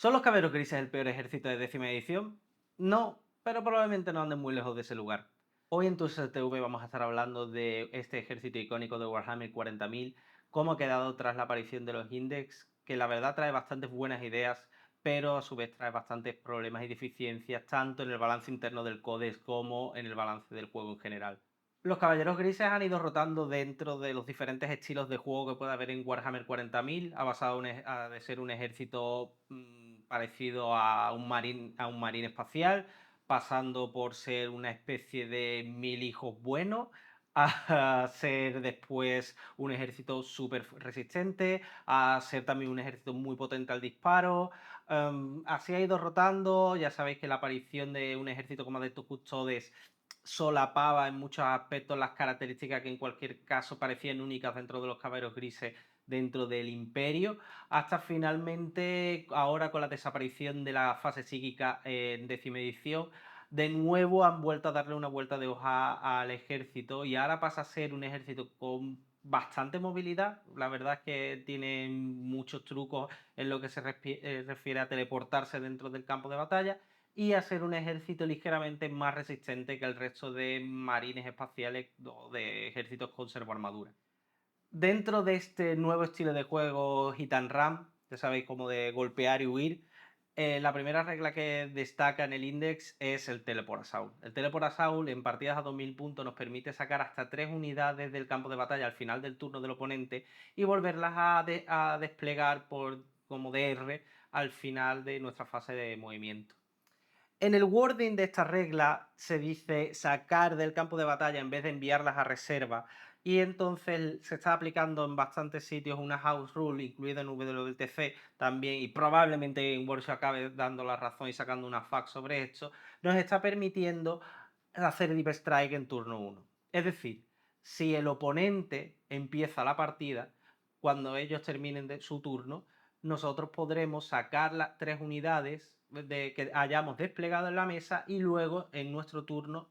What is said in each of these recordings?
¿Son los caballeros grises el peor ejército de décima edición? No, pero probablemente no anden muy lejos de ese lugar. Hoy en tu STV vamos a estar hablando de este ejército icónico de Warhammer 40.000, cómo ha quedado tras la aparición de los Index, que la verdad trae bastantes buenas ideas, pero a su vez trae bastantes problemas y deficiencias, tanto en el balance interno del Codex como en el balance del juego en general. Los caballeros grises han ido rotando dentro de los diferentes estilos de juego que puede haber en Warhammer 40.000. Ha pasado de ser un ejército parecido a un marín espacial, pasando por ser una especie de mil hijos buenos, a ser después un ejército súper resistente, a ser también un ejército muy potente al disparo. Así ha ido rotando. Ya sabéis que la aparición de un ejército como Adeptus Custodes solapaba en muchos aspectos las características que en cualquier caso parecían únicas dentro de los caballeros grises dentro del imperio, hasta finalmente, ahora con la desaparición de la fase psíquica en décima edición, de nuevo han vuelto a darle una vuelta de hoja al ejército y ahora pasa a ser un ejército con bastante movilidad. La verdad es que tiene muchos trucos en lo que se refiere a teleportarse dentro del campo de batalla y a ser un ejército ligeramente más resistente que el resto de marines espaciales o de ejércitos con servoarmadura. Dentro de este nuevo estilo de juego Hit and Run, ya sabéis, como de golpear y huir, la primera regla que destaca en el Index es el Teleport Assault. El Teleport Assault en partidas a 2000 puntos nos permite sacar hasta 3 unidades del campo de batalla al final del turno del oponente y volverlas a desplegar como DR al final de nuestra fase de movimiento. En el wording de esta regla se dice sacar del campo de batalla en vez de enviarlas a reserva, y entonces se está aplicando en bastantes sitios una house rule, incluida en WTC también, y probablemente en Workshop acabe dando la razón y sacando una fact sobre esto. Nos está permitiendo hacer Deep Strike en turno 1. Es decir, si el oponente empieza la partida, cuando ellos terminen de su turno, nosotros podremos sacar las 3 unidades que hayamos desplegado en la mesa y luego en nuestro turno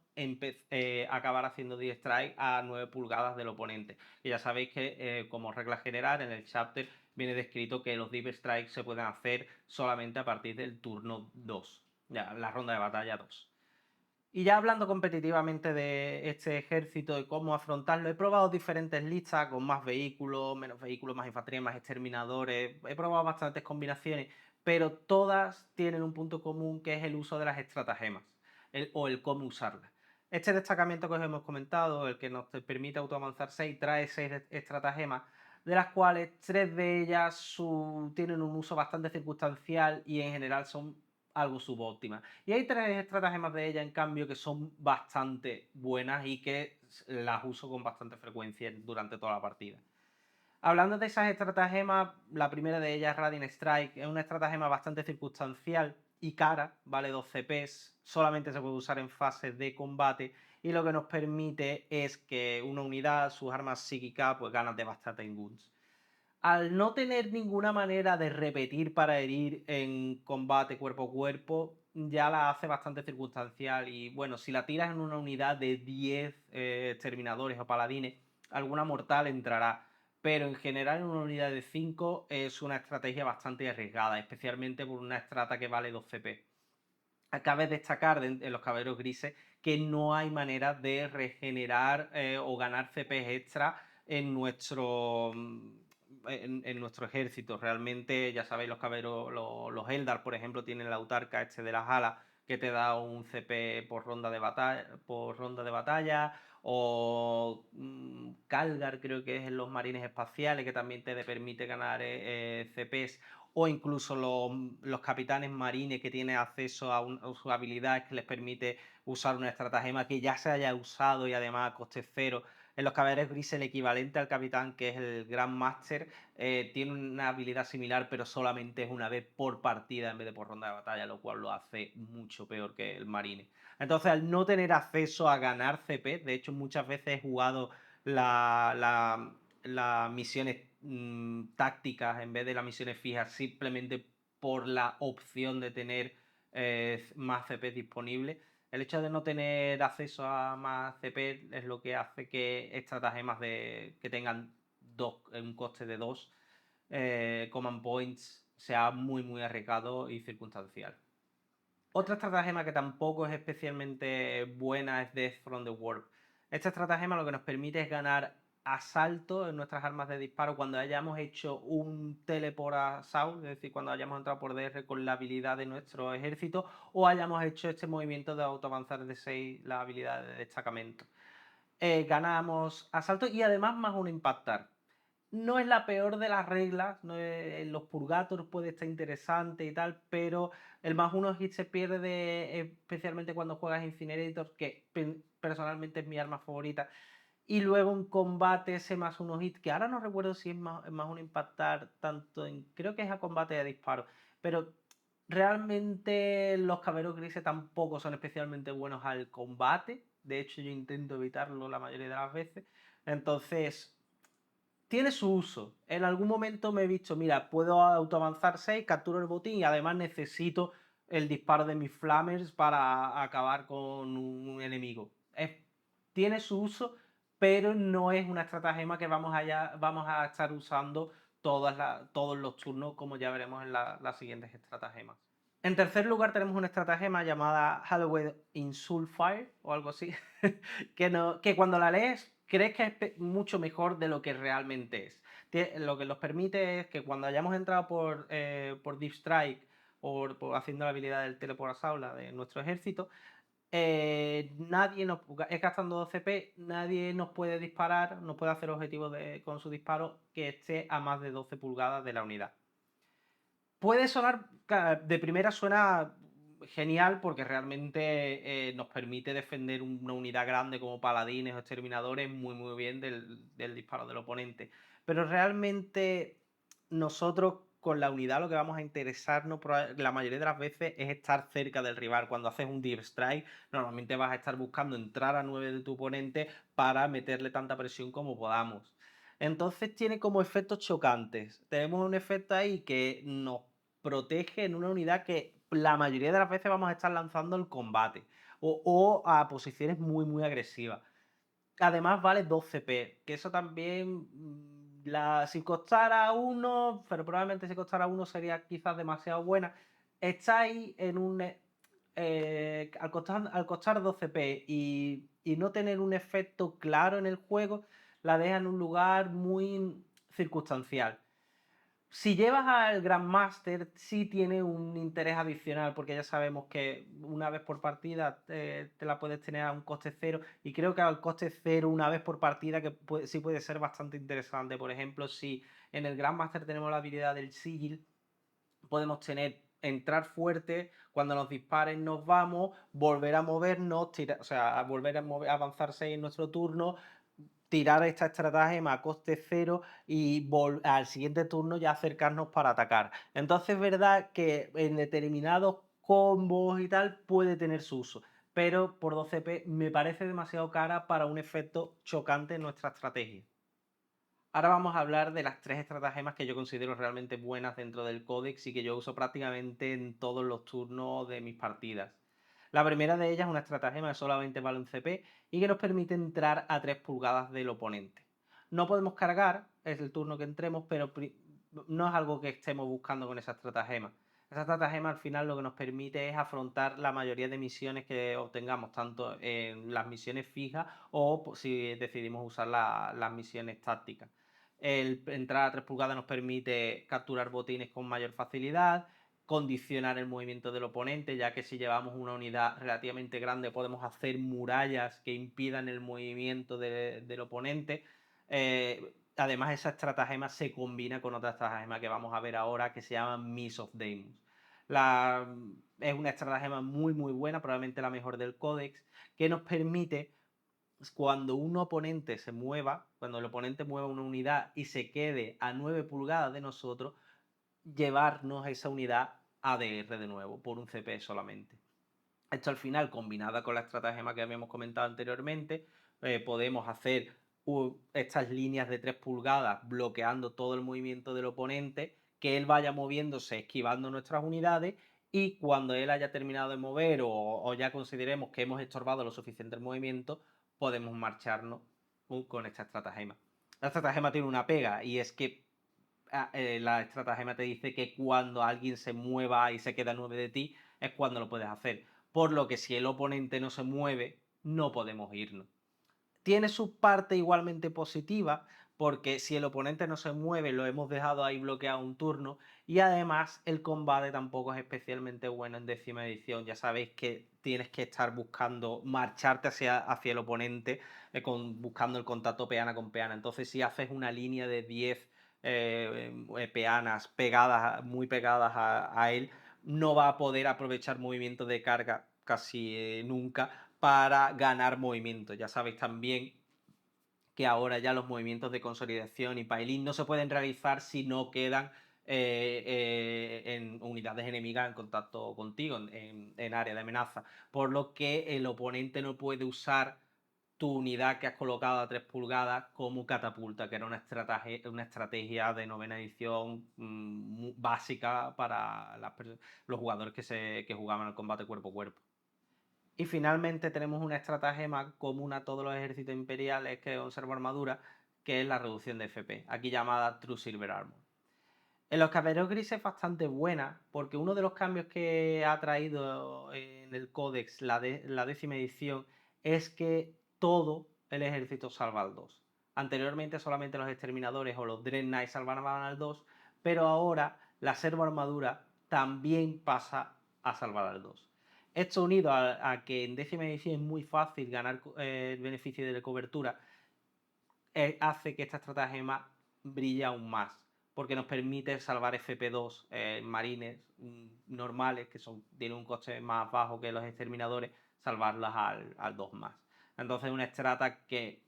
acabar haciendo Deep Strike a 9 pulgadas del oponente. Y ya sabéis que como regla general en el chapter viene descrito que los Deep Strikes se pueden hacer solamente a partir del turno 2, ya, la ronda de batalla 2. Y ya hablando competitivamente de este ejército y cómo afrontarlo, he probado diferentes listas con más vehículos, menos vehículos, más infantería, más exterminadores. He probado bastantes combinaciones, pero todas tienen un punto común, que es el uso de las estratagemas o el cómo usarlas. Este destacamento que os hemos comentado, el que nos permite autoavanzar 6, trae 6 estratagemas, de las cuales 3 de ellas tienen un uso bastante circunstancial y en general son algo subóptimas. Y hay 3 estratagemas de ella, en cambio, que son bastante buenas y que las uso con bastante frecuencia durante toda la partida. Hablando de esas estratagemas, la primera de ellas, Radiant Strike, es una estratagema bastante circunstancial y cara, vale 2 CPs, solamente se puede usar en fases de combate y lo que nos permite es que una unidad, sus armas psíquicas, pues ganan de bastante guns. Al no tener ninguna manera de repetir para herir en combate cuerpo a cuerpo, ya la hace bastante circunstancial. Y bueno, si la tiras en una unidad de 10 exterminadores o paladines, alguna mortal entrará. Pero en general en una unidad de 5 es una estrategia bastante arriesgada, especialmente por una estrata que vale 2 CP. Cabe destacar en los caballeros grises que no hay manera de regenerar o ganar CP extra en nuestro ejército. Realmente, ya sabéis, los caballeros, los Eldar, por ejemplo, tienen la autarca de las alas, que te da un CP por ronda de batalla, o Calgar, creo que es en los marines espaciales, que también te permite ganar CPs, o incluso los capitanes marines, que tienen acceso a sus habilidades, que les permite usar una estratagema que ya se haya usado y además a coste cero. En los caballeros grises, el equivalente al capitán, que es el Grand Master, tiene una habilidad similar, pero solamente es una vez por partida en vez de por ronda de batalla, lo cual lo hace mucho peor que el marine. Entonces, al no tener acceso a ganar CP, de hecho muchas veces he jugado las misiones tácticas en vez de las misiones fijas, simplemente por la opción de tener más CP disponibles. El hecho de no tener acceso a más CP es lo que hace que estratagemas que tengan un coste de 2 command points sea muy arriesgado y circunstancial. Otra estratagema que tampoco es especialmente buena es Death from the Warp. Esta estratagema lo que nos permite es ganar asalto en nuestras armas de disparo cuando hayamos hecho un teleport assault, es decir, cuando hayamos entrado por DR con la habilidad de nuestro ejército o hayamos hecho este movimiento de autoavanzar de 6, la habilidad de destacamento. Ganamos asalto y además más uno impactar. No es la peor de las reglas, no es, los purgatos puede estar interesante y tal, pero el más uno hit se pierde especialmente cuando juegas Incinerator, que personalmente es mi arma favorita. Y luego en combate ese más uno hit, que ahora no recuerdo si es más uno impactar tanto en, creo que es a combate de disparo, pero realmente los caballeros grises tampoco son especialmente buenos al combate. De hecho, yo intento evitarlo la mayoría de las veces. Entonces, tiene su uso. En algún momento me he visto, mira, puedo autoavanzar 6, capturo el botín y además necesito el disparo de mis flamers para acabar con un enemigo. Tiene su uso, pero no es una estratagema que vamos a estar usando todos los turnos, como ya veremos en las siguientes estratagemas. En tercer lugar tenemos una estratagema llamada Halloween in Soulfire o algo así, que cuando la lees crees que es mucho mejor de lo que realmente es. Lo que nos permite es que cuando hayamos entrado por Deep Strike o haciendo la habilidad del teleport a Saula de nuestro ejército, nadie nos, es gastando 12 P, nadie nos puede disparar, no puede hacer objetivos con su disparo que esté a más de 12 pulgadas de la unidad. Puede sonar, de primera suena genial porque realmente nos permite defender una unidad grande como paladines o exterminadores muy bien del disparo del oponente. Pero realmente nosotros con la unidad lo que vamos a interesarnos la mayoría de las veces es estar cerca del rival. Cuando haces un deep strike, normalmente vas a estar buscando entrar a 9 de tu oponente para meterle tanta presión como podamos. Entonces tiene como efectos chocantes. Tenemos un efecto ahí que nos protege en una unidad que la mayoría de las veces vamos a estar lanzando el combate o a posiciones muy agresivas. Además vale 12 P, que eso también, si costara uno, pero probablemente si costara uno sería quizás demasiado buena. Estáis en un... al costar 12 P y no tener un efecto claro en el juego, la deja en un lugar muy circunstancial. Si llevas al Grandmaster, sí tiene un interés adicional, porque ya sabemos que una vez por partida te la puedes tener a un coste cero, y creo que al coste cero una vez por partida que sí puede ser bastante interesante. Por ejemplo, si en el Grandmaster tenemos la habilidad del Sigil, podemos entrar fuerte, cuando nos disparen nos vamos, volver a movernos, o sea, volver a avanzar 6 en nuestro turno, tirar esta estratagema a coste cero y al siguiente turno ya acercarnos para atacar. Entonces es verdad que en determinados combos y tal puede tener su uso, pero por 12p me parece demasiado cara para un efecto chocante en nuestra estrategia. Ahora vamos a hablar de las 3 estratagemas que yo considero realmente buenas dentro del Codex y que yo uso prácticamente en todos los turnos de mis partidas. La primera de ellas es una estratagema que solamente vale un CP y que nos permite entrar a 3 pulgadas del oponente. No podemos cargar, es el turno que entremos, pero no es algo que estemos buscando con esa estratagema. Esa estratagema al final lo que nos permite es afrontar la mayoría de misiones que obtengamos, tanto en las misiones fijas o si decidimos usar las misiones tácticas. El entrar a 3 pulgadas nos permite capturar botines con mayor facilidad, condicionar el movimiento del oponente, ya que si llevamos una unidad relativamente grande podemos hacer murallas que impidan el movimiento del oponente. Además, esa estratagema se combina con otra estratagema que vamos a ver ahora que se llama Miss of Deimos. Es una estratagema muy buena, probablemente la mejor del Codex, que nos permite cuando un oponente se mueva, cuando el oponente mueva una unidad y se quede a 9 pulgadas de nosotros, llevarnos esa unidad a DR de nuevo, por un CP solamente. Esto al final, combinada con la estratagema que habíamos comentado anteriormente, podemos hacer estas líneas de 3 pulgadas bloqueando todo el movimiento del oponente, que él vaya moviéndose, esquivando nuestras unidades, y cuando él haya terminado de mover o ya consideremos que hemos estorbado lo suficiente el movimiento, podemos marcharnos con esta estratagema. La estratagema tiene una pega y es que la estratagema te dice que cuando alguien se mueva y se queda 9 de ti, es cuando lo puedes hacer. Por lo que si el oponente no se mueve, no podemos irnos. Tiene su parte igualmente positiva, porque si el oponente no se mueve, lo hemos dejado ahí bloqueado un turno, y además el combate tampoco es especialmente bueno en décima edición. Ya sabéis que tienes que estar buscando marcharte hacia el oponente, buscando el contacto peana con peana. Entonces, si haces una línea de 10 peanas muy pegadas a él, no va a poder aprovechar movimientos de carga casi nunca para ganar movimiento. Ya sabéis también que ahora ya los movimientos de consolidación y piling no se pueden realizar si no quedan en unidades enemigas en contacto contigo, en área de amenaza, por lo que el oponente no puede usar tu unidad que has colocado a 3 pulgadas como catapulta, que era una estrategia de novena edición básica para los jugadores que jugaban el combate cuerpo a cuerpo. Y finalmente tenemos una estratagema común a todos los ejércitos imperiales que conservan armadura, que es la reducción de FP, aquí llamada True Silver Armor. En los caballeros grises es bastante buena, porque uno de los cambios que ha traído en el Codex la décima edición es que todo el ejército salva al 2. Anteriormente solamente los exterminadores o los Dread Knights salvaban al 2, pero ahora la servo armadura también pasa a salvar al 2. Esto unido a que en décima edición es muy fácil ganar el beneficio de la cobertura, hace que esta estratagema brille aún más, porque nos permite salvar FP2 marines normales, que tienen un coste más bajo que los exterminadores, salvarlas al 2 más. Entonces una estrata que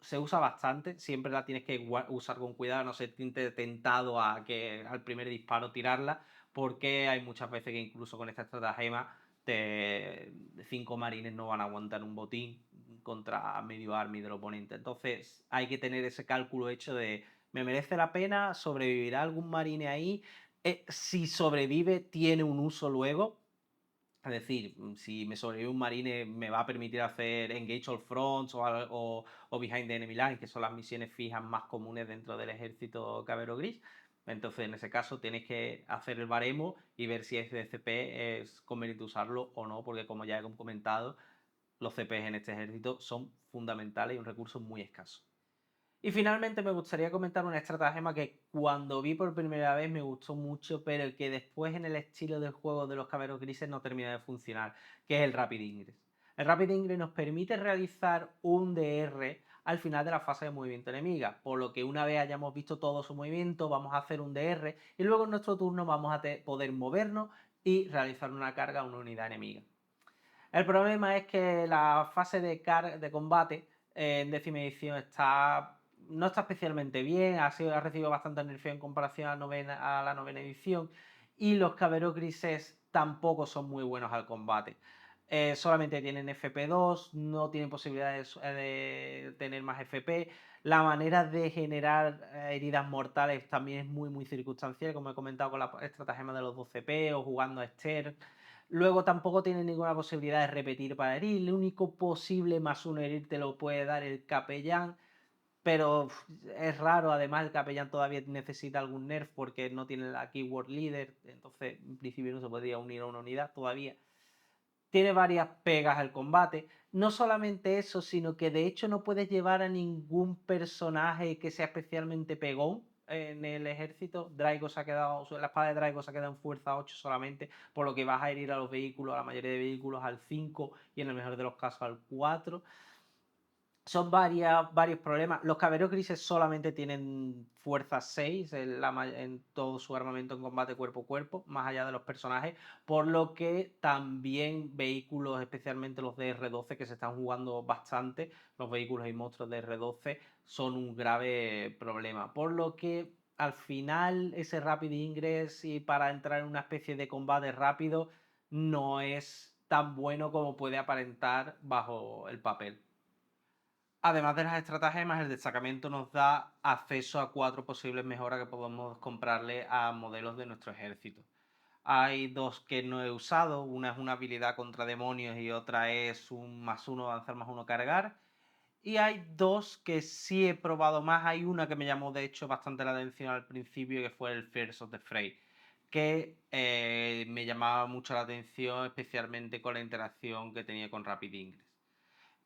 se usa bastante, siempre la tienes que usar con cuidado, no ser tentado a que al primer disparo tirarla, porque hay muchas veces que incluso con esta estratagema 5 marines no van a aguantar un botín contra medio army del oponente. Entonces hay que tener ese cálculo hecho de ¿me merece la pena? ¿Sobrevivirá algún marine ahí? Si sobrevive, tiene un uso luego. Es decir, si me sobrevive un marine, me va a permitir hacer Engage All Fronts o Behind the Enemy Line, que son las misiones fijas más comunes dentro del ejército Cabero Gris. Entonces, en ese caso, tienes que hacer el baremo y ver si ese CP es conveniente usarlo o no, porque como ya he comentado, los CPs en este ejército son fundamentales y un recurso muy escaso. Y finalmente me gustaría comentar una estratagema que cuando vi por primera vez me gustó mucho, pero que después en el estilo del juego de los caballeros grises no termina de funcionar, que es el Rapid Ingress. El Rapid Ingress nos permite realizar un DR al final de la fase de movimiento enemiga, por lo que una vez hayamos visto todo su movimiento, vamos a hacer un DR y luego en nuestro turno vamos a poder movernos y realizar una carga a una unidad enemiga. El problema es que la fase de combate en décima edición no está especialmente bien, ha recibido bastante nerfeo en comparación a la novena edición, y los caballeros grises tampoco son muy buenos al combate. Solamente tienen FP2, no tienen posibilidades de tener más FP. La manera de generar heridas mortales también es muy circunstancial, como he comentado con la estratagema de los 2 CP o jugando a Esther. Luego tampoco tiene ninguna posibilidad de repetir para herir. El único posible más uno herir te lo puede dar el capellán, pero es raro. Además, el capellán todavía necesita algún nerf porque no tiene la keyword leader. Entonces, en principio no se podría unir a una unidad todavía. Tiene varias pegas al combate. No solamente eso, sino que de hecho no puedes llevar a ningún personaje que sea especialmente pegón en el ejército. La espada de Draigo se ha quedado en fuerza 8 solamente, por lo que vas a herir a los vehículos, a la mayoría de vehículos al 5 y en el mejor de los casos al 4. Son varios problemas. Los caballeros grises solamente tienen fuerza 6 en todo su armamento en combate cuerpo a cuerpo, más allá de los personajes, por lo que también vehículos, especialmente los de R12, que se están jugando bastante, los vehículos y monstruos de R12 son un grave problema. Por lo que al final ese Rapid Ingress y para entrar en una especie de combate rápido no es tan bueno como puede aparentar bajo el papel. Además de las estratagemas, el destacamento nos da acceso a 4 posibles mejoras que podemos comprarle a modelos de nuestro ejército. Hay 2 que no he usado, una es una habilidad contra demonios y otra es un +1 avanzar +1 cargar. y hay dos que sí he probado más. Hay una que me llamó de hecho bastante la atención al principio, que fue el First of the Fray, que me llamaba mucho la atención, especialmente con la interacción que tenía con Rapid Ingress.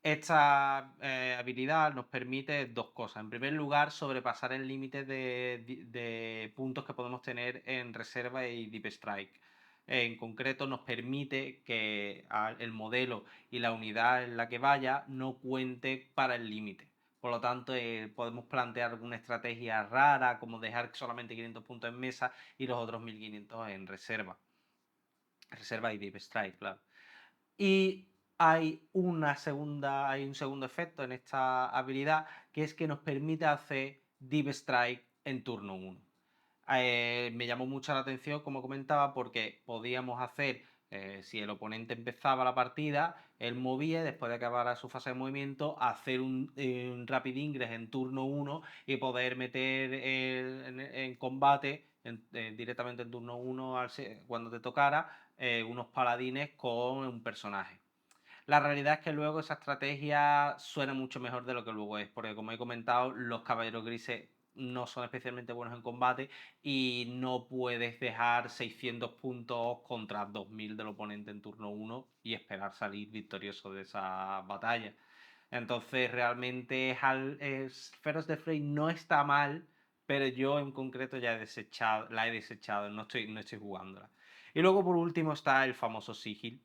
Esta habilidad nos permite dos cosas. En primer lugar, sobrepasar el límite de puntos que podemos tener en reserva y Deep Strike. En concreto, nos permite que el modelo y la unidad en la que vaya no cuente para el límite. Por lo tanto, podemos plantear alguna estrategia rara, como dejar solamente 500 puntos en mesa y los otros 1500 en reserva. Reserva y Deep Strike, claro. Y hay un segundo efecto en esta habilidad, que es que nos permite hacer Deep Strike en turno 1. Me llamó mucho la atención, como comentaba, porque podíamos hacer, si el oponente empezaba la partida, él movía, después de acabar su fase de movimiento, hacer un Rapid Ingress en turno 1 y poder meter en combate directamente en turno 1 cuando te tocara unos paladines con un personaje. La realidad es que luego esa estrategia suena mucho mejor de lo que luego es, porque como he comentado, los caballeros grises no son especialmente buenos en combate y no puedes dejar 600 puntos contra 2000 del oponente en turno 1 y esperar salir victorioso de esa batalla. Entonces realmente Feroz de Frey no está mal, pero yo en concreto ya la he desechado, no estoy jugándola. Y luego por último está el famoso Sigil,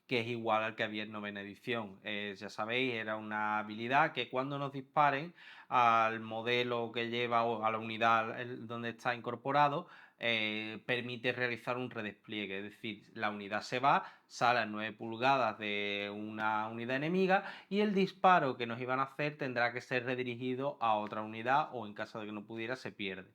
que es igual al que había en novena edición. Ya sabéis, era una habilidad que cuando nos disparen al modelo que lleva o a la unidad donde está incorporado, permite realizar un redespliegue. Es decir, la unidad se va, sale a 9 pulgadas de una unidad enemiga y el disparo que nos iban a hacer tendrá que ser redirigido a otra unidad o en caso de que no pudiera se pierde.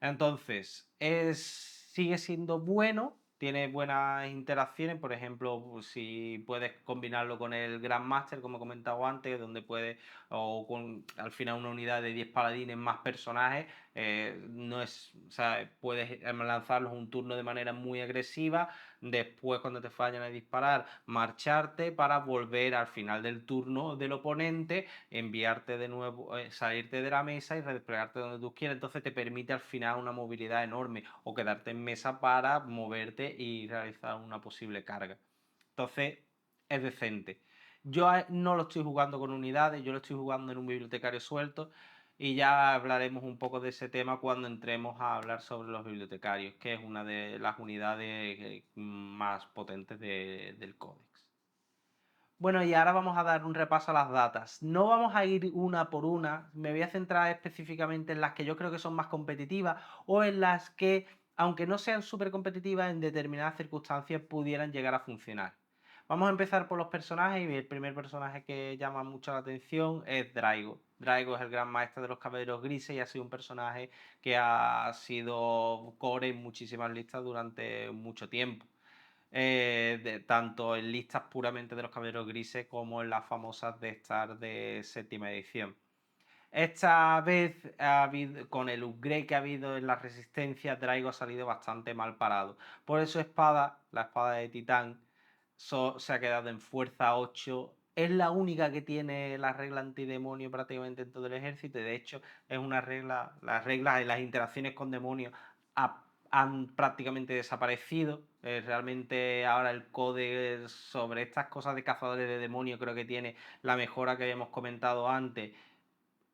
Entonces, sigue siendo bueno, tiene buenas interacciones, por ejemplo, pues, si puedes combinarlo con el Grandmaster, como he comentado antes, donde puedes, o con al final una unidad de 10 paladines más personajes, no es, o sea, puedes lanzarlos un turno de manera muy agresiva, después cuando te fallan a disparar, marcharte para volver al final del turno del oponente, enviarte de nuevo, salirte de la mesa y redesplegarte donde tú quieras. Entonces te permite al final una movilidad enorme o quedarte en mesa para moverte y realizar una posible carga. Entonces es decente. Yo no lo estoy jugando con unidades, yo lo estoy jugando en un bibliotecario suelto y ya hablaremos un poco de ese tema cuando entremos a hablar sobre los bibliotecarios, que es una de las unidades más potentes del códex. Bueno, y ahora vamos a dar un repaso a las datas. No vamos a ir una por una, me voy a centrar específicamente en las que yo creo que son más competitivas o en las que, aunque no sean súper competitivas, en determinadas circunstancias pudieran llegar a funcionar. Vamos a empezar por los personajes y el primer personaje que llama mucho la atención es Draigo. Draigo es el gran maestro de los caballeros grises y ha sido un personaje que ha sido core en muchísimas listas durante mucho tiempo. Tanto en listas puramente de los caballeros grises como en las famosas de Star de séptima edición. Esta vez, con el upgrade que ha habido en la resistencia, Draigo ha salido bastante mal parado. Por eso la espada de Titán, se ha quedado en fuerza 8. Es la única que tiene la regla antidemonio prácticamente en todo el ejército. Y de hecho, es una regla. Las reglas y las interacciones con demonios han prácticamente desaparecido. Realmente ahora el código sobre estas cosas de cazadores de demonios creo que tiene la mejora que habíamos comentado antes,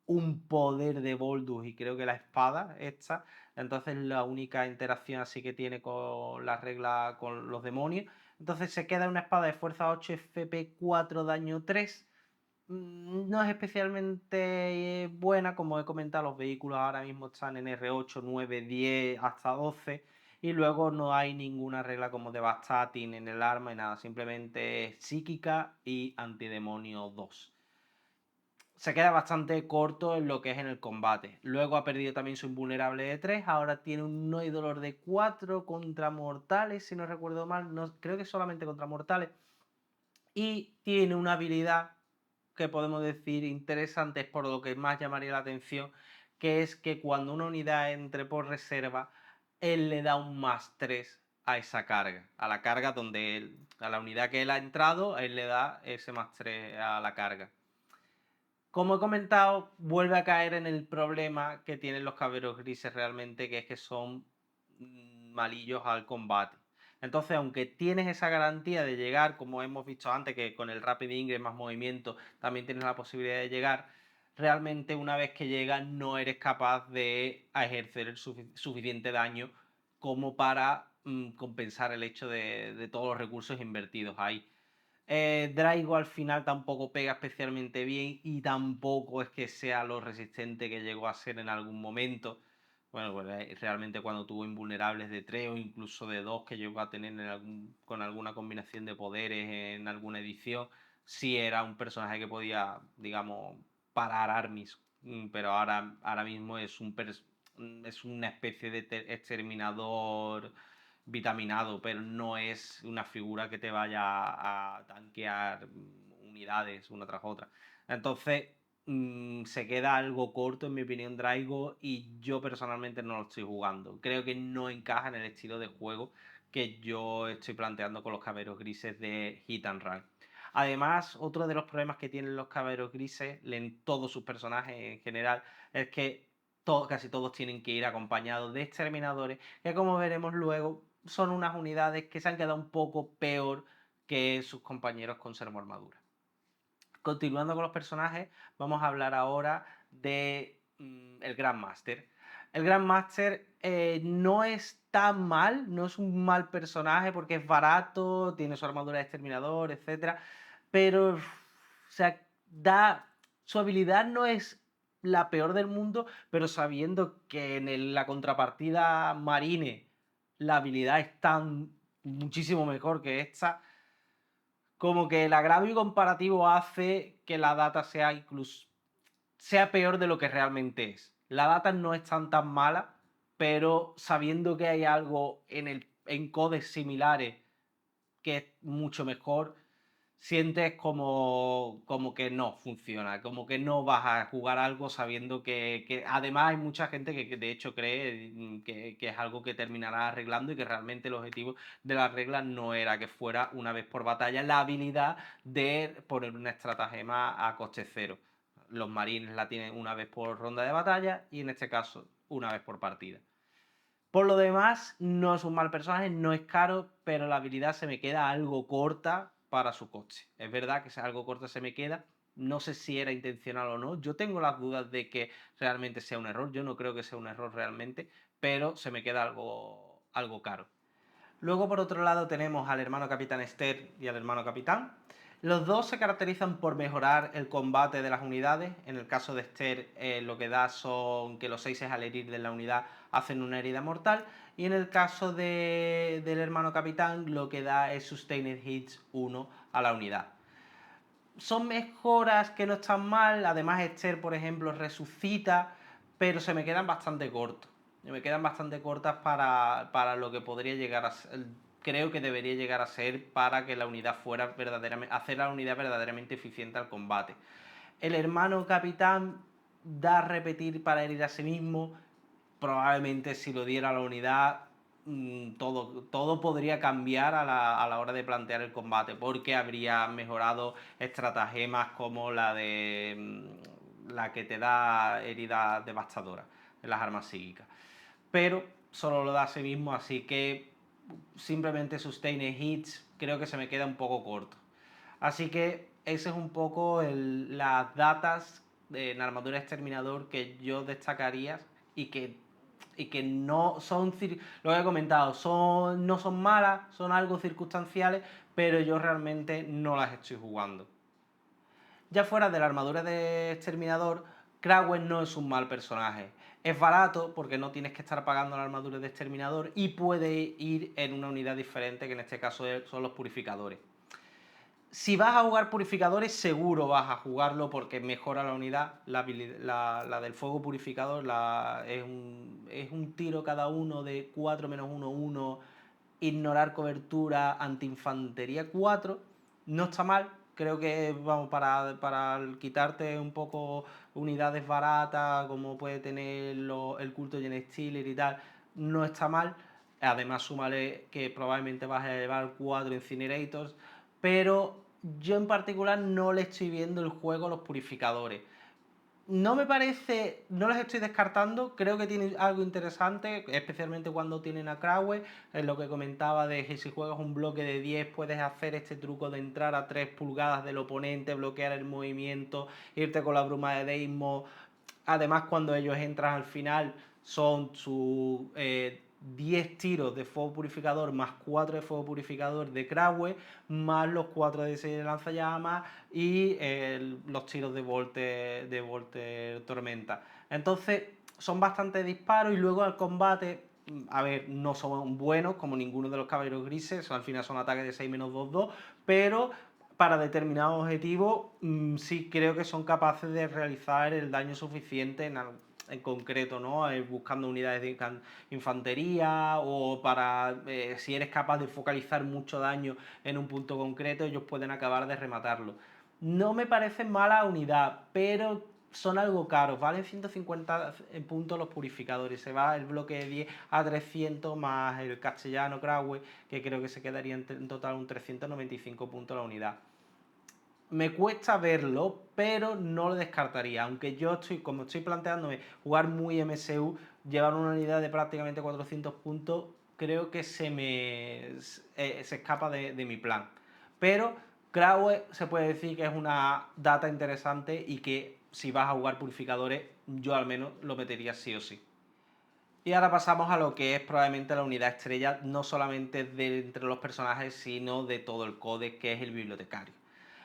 un poder de Boldus y creo que la espada esta. Entonces la única interacción así que tiene con la regla con los demonios. Entonces se queda una espada de fuerza 8, FP 4, daño 3. No es especialmente buena, como he comentado, los vehículos ahora mismo están en R8, 9, 10, hasta 12. Y luego no hay ninguna regla como Devastating en el arma y nada, simplemente es psíquica y antidemonio 2. Se queda bastante corto en lo que es en el combate. Luego ha perdido también su invulnerable de 3. Ahora tiene un no y dolor de 4 contra mortales, si no recuerdo mal. No, creo que solamente contra mortales. Y tiene una habilidad que podemos decir interesante, es por lo que más llamaría la atención, que es que cuando una unidad entre por reserva, él le da un +3 a esa carga. A la carga a la unidad que él ha entrado, él le da ese +3 a la carga. Como he comentado, vuelve a caer en el problema que tienen los caballeros grises realmente, que es que son malillos al combate. Entonces, aunque tienes esa garantía de llegar, como hemos visto antes, que con el Rapid Ingress más movimiento también tienes la posibilidad de llegar, realmente una vez que llegas no eres capaz de ejercer el suficiente daño como para compensar el hecho de todos los recursos invertidos ahí. Draigo al final tampoco pega especialmente bien y tampoco es que sea lo resistente que llegó a ser en algún momento. Bueno, pues realmente cuando tuvo invulnerables de 3 o incluso de 2 que llegó a tener con alguna combinación de poderes en alguna edición, sí era un personaje que podía, digamos, parar armies. Pero ahora mismo es una especie de exterminador vitaminado, pero no es una figura que te vaya a tanquear unidades una tras otra. Entonces, se queda algo corto, en mi opinión, Draigo, y yo personalmente no lo estoy jugando. Creo que no encaja en el estilo de juego que yo estoy planteando con los caballeros grises de Hit and Run. Además, otro de los problemas que tienen los caballeros grises en todos sus personajes en general es que casi todos tienen que ir acompañados de exterminadores, que como veremos luego son unas unidades que se han quedado un poco peor que sus compañeros con Sermo Armadura. Continuando con los personajes, vamos a hablar ahora de el Grandmaster. El Grandmaster no es tan mal, no es un mal personaje porque es barato, tiene su armadura de exterminador, etc. Pero, o sea, su habilidad no es la peor del mundo, pero sabiendo que en la contrapartida Marine la habilidad es muchísimo mejor que esta, como que el agravio comparativo hace que la data sea peor de lo que realmente es. La data no es tan mala, pero sabiendo que hay algo en codes similares que es mucho mejor, sientes como que no funciona, como que no vas a jugar algo sabiendo que además hay mucha gente que de hecho cree que es algo que terminará arreglando y que realmente el objetivo de las reglas no era que fuera una vez por batalla la habilidad de poner una estratagema a coste cero. Los marines la tienen una vez por ronda de batalla y en este caso una vez por partida. Por lo demás, no es un mal personaje, no es caro, pero la habilidad se me queda algo corta para su coste. Es verdad que algo corta se me queda. No sé si era intencional o no. Yo tengo las dudas de que realmente sea un error. Yo no creo que sea un error realmente, pero se me queda algo caro. Luego, por otro lado, tenemos al hermano Capitán Esther y al hermano Capitán. Los dos se caracterizan por mejorar el combate de las unidades. En el caso de Esther, lo que da son que los 6 al herir de la unidad hacen una herida mortal. Y en el caso del hermano Capitán, lo que da es Sustained Hits 1 a la unidad. Son mejoras que no están mal. Además, Esther, por ejemplo, resucita, pero se me quedan bastante cortos. Me quedan bastante cortas para lo que podría llegar a ser, creo que debería llegar a ser para que la unidad fuera verdaderamente, hacer a la unidad verdaderamente eficiente al combate. El hermano capitán da a repetir para herir a sí mismo. Probablemente si lo diera a la unidad, todo podría cambiar a la hora de plantear el combate, porque habría mejorado estratagemas como la que te da heridas devastadoras en las armas psíquicas. Pero solo lo da a sí mismo, así que simplemente Sustained Hits creo que se me queda un poco corto. Así que ese es un poco las datas en armadura exterminador que yo destacaría y que no son, lo que he comentado, no son malas, son algo circunstanciales, pero yo realmente no las estoy jugando. Ya fuera de la armadura de exterminador, Krawen no es un mal personaje. Es barato porque no tienes que estar pagando la armadura de exterminador y puede ir en una unidad diferente, que en este caso son los purificadores. Si vas a jugar purificadores, seguro vas a jugarlo porque mejora la unidad. La del fuego purificador es un tiro cada uno de 4 menos 1, 1. Ignorar cobertura, antiinfantería 4. No está mal. Creo que vamos para quitarte un poco unidades baratas, como puede tener el culto Gen Stealer y tal, no está mal. Además, súmale que probablemente vas a llevar 4 Incinerators, pero yo en particular no le estoy viendo el juego a los purificadores. No me parece, no los estoy descartando, creo que tienen algo interesante, especialmente cuando tienen a Kraue, es lo que comentaba de que si juegas un bloque de 10 puedes hacer este truco de entrar a 3 pulgadas del oponente, bloquear el movimiento, irte con la bruma de Deimos. Además, cuando ellos entran al final, son sus 10 tiros de fuego purificador más 4 de fuego purificador de Kraue, más los 4 de 6 de lanzallamas y los tiros de Volte Tormenta. Entonces, son bastante disparos y luego al combate, a ver, no son buenos como ninguno de los caballeros grises, al final son ataques de 6 menos 2-2, pero para determinados objetivos sí creo que son capaces de realizar el daño suficiente en concreto, ¿no? Buscando unidades de infantería o para, si eres capaz de focalizar mucho daño en un punto concreto, ellos pueden acabar de rematarlo. No me parece mala unidad, pero son algo caros, valen 150 puntos los purificadores, se va el bloque de 10 a 300 más el castellano Kraue, que creo que se quedaría en total un 395 puntos la unidad. Me cuesta verlo, pero no lo descartaría, aunque yo estoy, como estoy planteándome jugar muy MSU, llevar una unidad de prácticamente 400 puntos, creo que se escapa de mi plan. Pero Kraue se puede decir que es una data interesante y que si vas a jugar purificadores, yo al menos lo metería sí o sí. Y ahora pasamos a lo que es probablemente la unidad estrella, no solamente de entre los personajes, sino de todo el códex, que es el bibliotecario.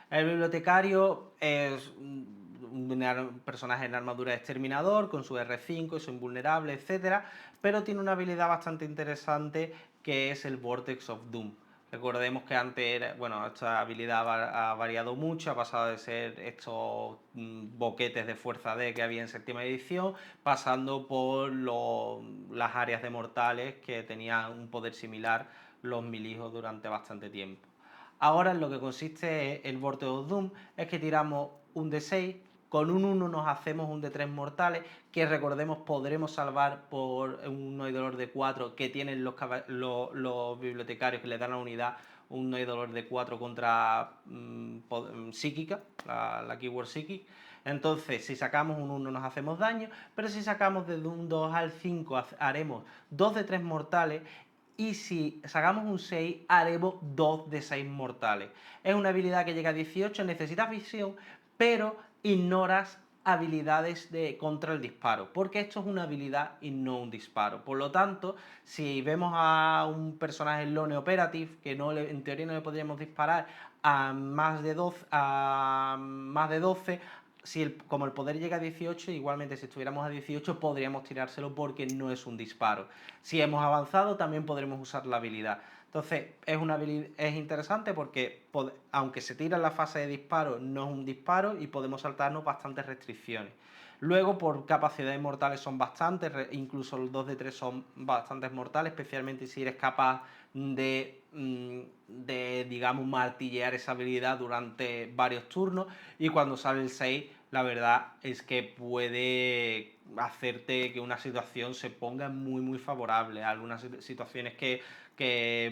El bibliotecario es un personaje en armadura de exterminador, con su R5 y su invulnerable, etcétera, pero tiene una habilidad bastante interesante que es el Vortex of Doom. Recordemos que antes era, bueno, esta habilidad ha variado mucho, ha pasado de ser estos boquetes de fuerza D que había en séptima edición, pasando por las áreas de mortales que tenían un poder similar los milijos durante bastante tiempo. Ahora en lo que consiste el Vortex of Doom es que tiramos un D6, con un 1 nos hacemos un D3 mortales, que recordemos podremos salvar por un Noidolor de 4 que tienen los bibliotecarios que le dan a la unidad un Noidolor de 4 contra psíquica, la keyword psíquica. Entonces, si sacamos un 1 nos hacemos daño, pero si sacamos desde un 2 al 5 haremos 2 de 3 mortales y si sacamos un 6 haremos 2 de 6 mortales. Es una habilidad que llega a 18, necesitas visión, pero ignoras habilidades contra el disparo, porque esto es una habilidad y no un disparo. Por lo tanto, si vemos a un personaje Lone Operative, que en teoría no le podríamos disparar a más de 12, si como el poder llega a 18, igualmente si estuviéramos a 18 podríamos tirárselo porque no es un disparo. Si hemos avanzado también podremos usar la habilidad. Entonces es interesante porque aunque se tira en la fase de disparo, no es un disparo y podemos saltarnos bastantes restricciones. Luego por capacidades mortales son bastantes, incluso los 2 de 3 son bastantes mortales, especialmente si eres capaz de digamos, martillear esa habilidad durante varios turnos. Y cuando sale el 6, la verdad es que puede hacerte que una situación se ponga muy muy favorable. Algunas situaciones que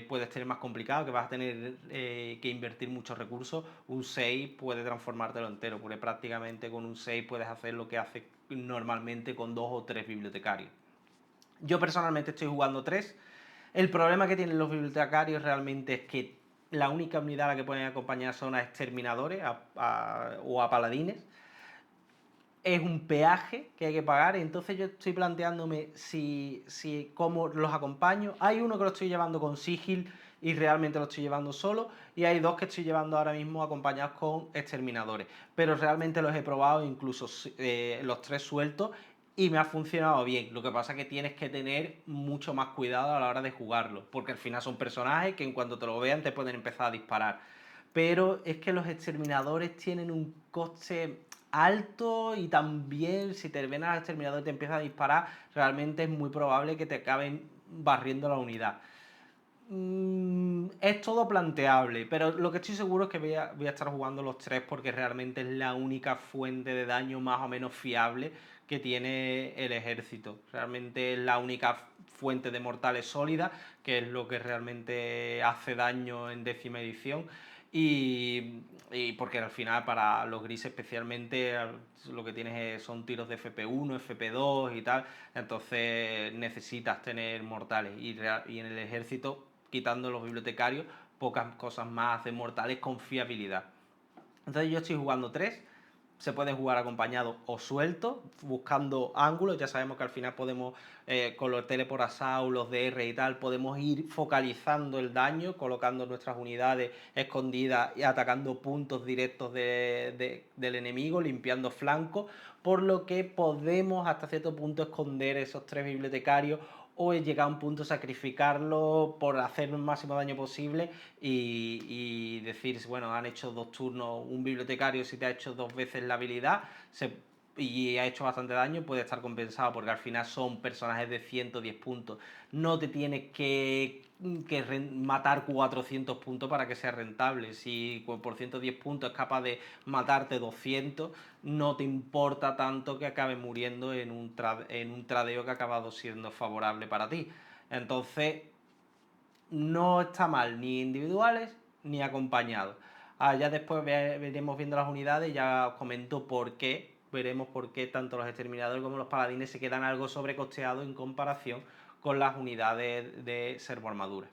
puedes tener más complicado, que vas a tener que invertir muchos recursos, un 6 puede transformártelo entero, porque prácticamente con un 6 puedes hacer lo que hace normalmente con 2 o 3 bibliotecarios. Yo personalmente estoy jugando 3. El problema que tienen los bibliotecarios realmente es que la única unidad a la que pueden acompañar son a exterminadores o a paladines. Es un peaje que hay que pagar, entonces yo estoy planteándome cómo los acompaño. Hay uno que lo estoy llevando con Sigil y realmente lo estoy llevando solo, y hay dos que estoy llevando ahora mismo acompañados con exterminadores, pero realmente los he probado incluso los 3 sueltos y me ha funcionado bien. Lo que pasa es que tienes que tener mucho más cuidado a la hora de jugarlo, porque al final son personajes que en cuanto te lo vean te pueden empezar a disparar. Pero es que los exterminadores tienen un coste alto y también si te ven al exterminador y te empieza a disparar, realmente es muy probable que te acaben barriendo la unidad. Es todo planteable, pero lo que estoy seguro es que voy a estar jugando los 3 porque realmente es la única fuente de daño más o menos fiable que tiene el ejército. Realmente es la única fuente de mortales sólida, que es lo que realmente hace daño en décima edición. Y porque al final para los grises especialmente lo que tienes son tiros de FP1, FP2 y tal, entonces necesitas tener mortales y en el ejército, quitando los bibliotecarios, pocas cosas más hacen mortales con fiabilidad. Entonces yo estoy jugando 3. Se puede jugar acompañado o suelto, buscando ángulos. Ya sabemos que al final podemos, con los teleport assault, los DR y tal, podemos ir focalizando el daño, colocando nuestras unidades escondidas y atacando puntos directos del enemigo, limpiando flancos, por lo que podemos hasta cierto punto esconder esos 3 bibliotecarios o llegar a un punto sacrificarlo por hacer el máximo daño posible y decir, bueno, han hecho 2 turnos, un bibliotecario si te ha hecho 2 veces la habilidad y ha hecho bastante daño, puede estar compensado porque al final son personajes de 110 puntos. No te tienes que matar 400 puntos para que sea rentable. Si por 110 puntos es capaz de matarte 200, no te importa tanto que acabe muriendo en un tradeo que ha acabado siendo favorable para ti. Entonces, no está mal ni individuales ni acompañados. Ya después veremos viendo las unidades, ya os comento por qué, veremos por qué tanto los exterminadores como los paladines se quedan algo sobrecosteados en comparación con las unidades de servoarmadura.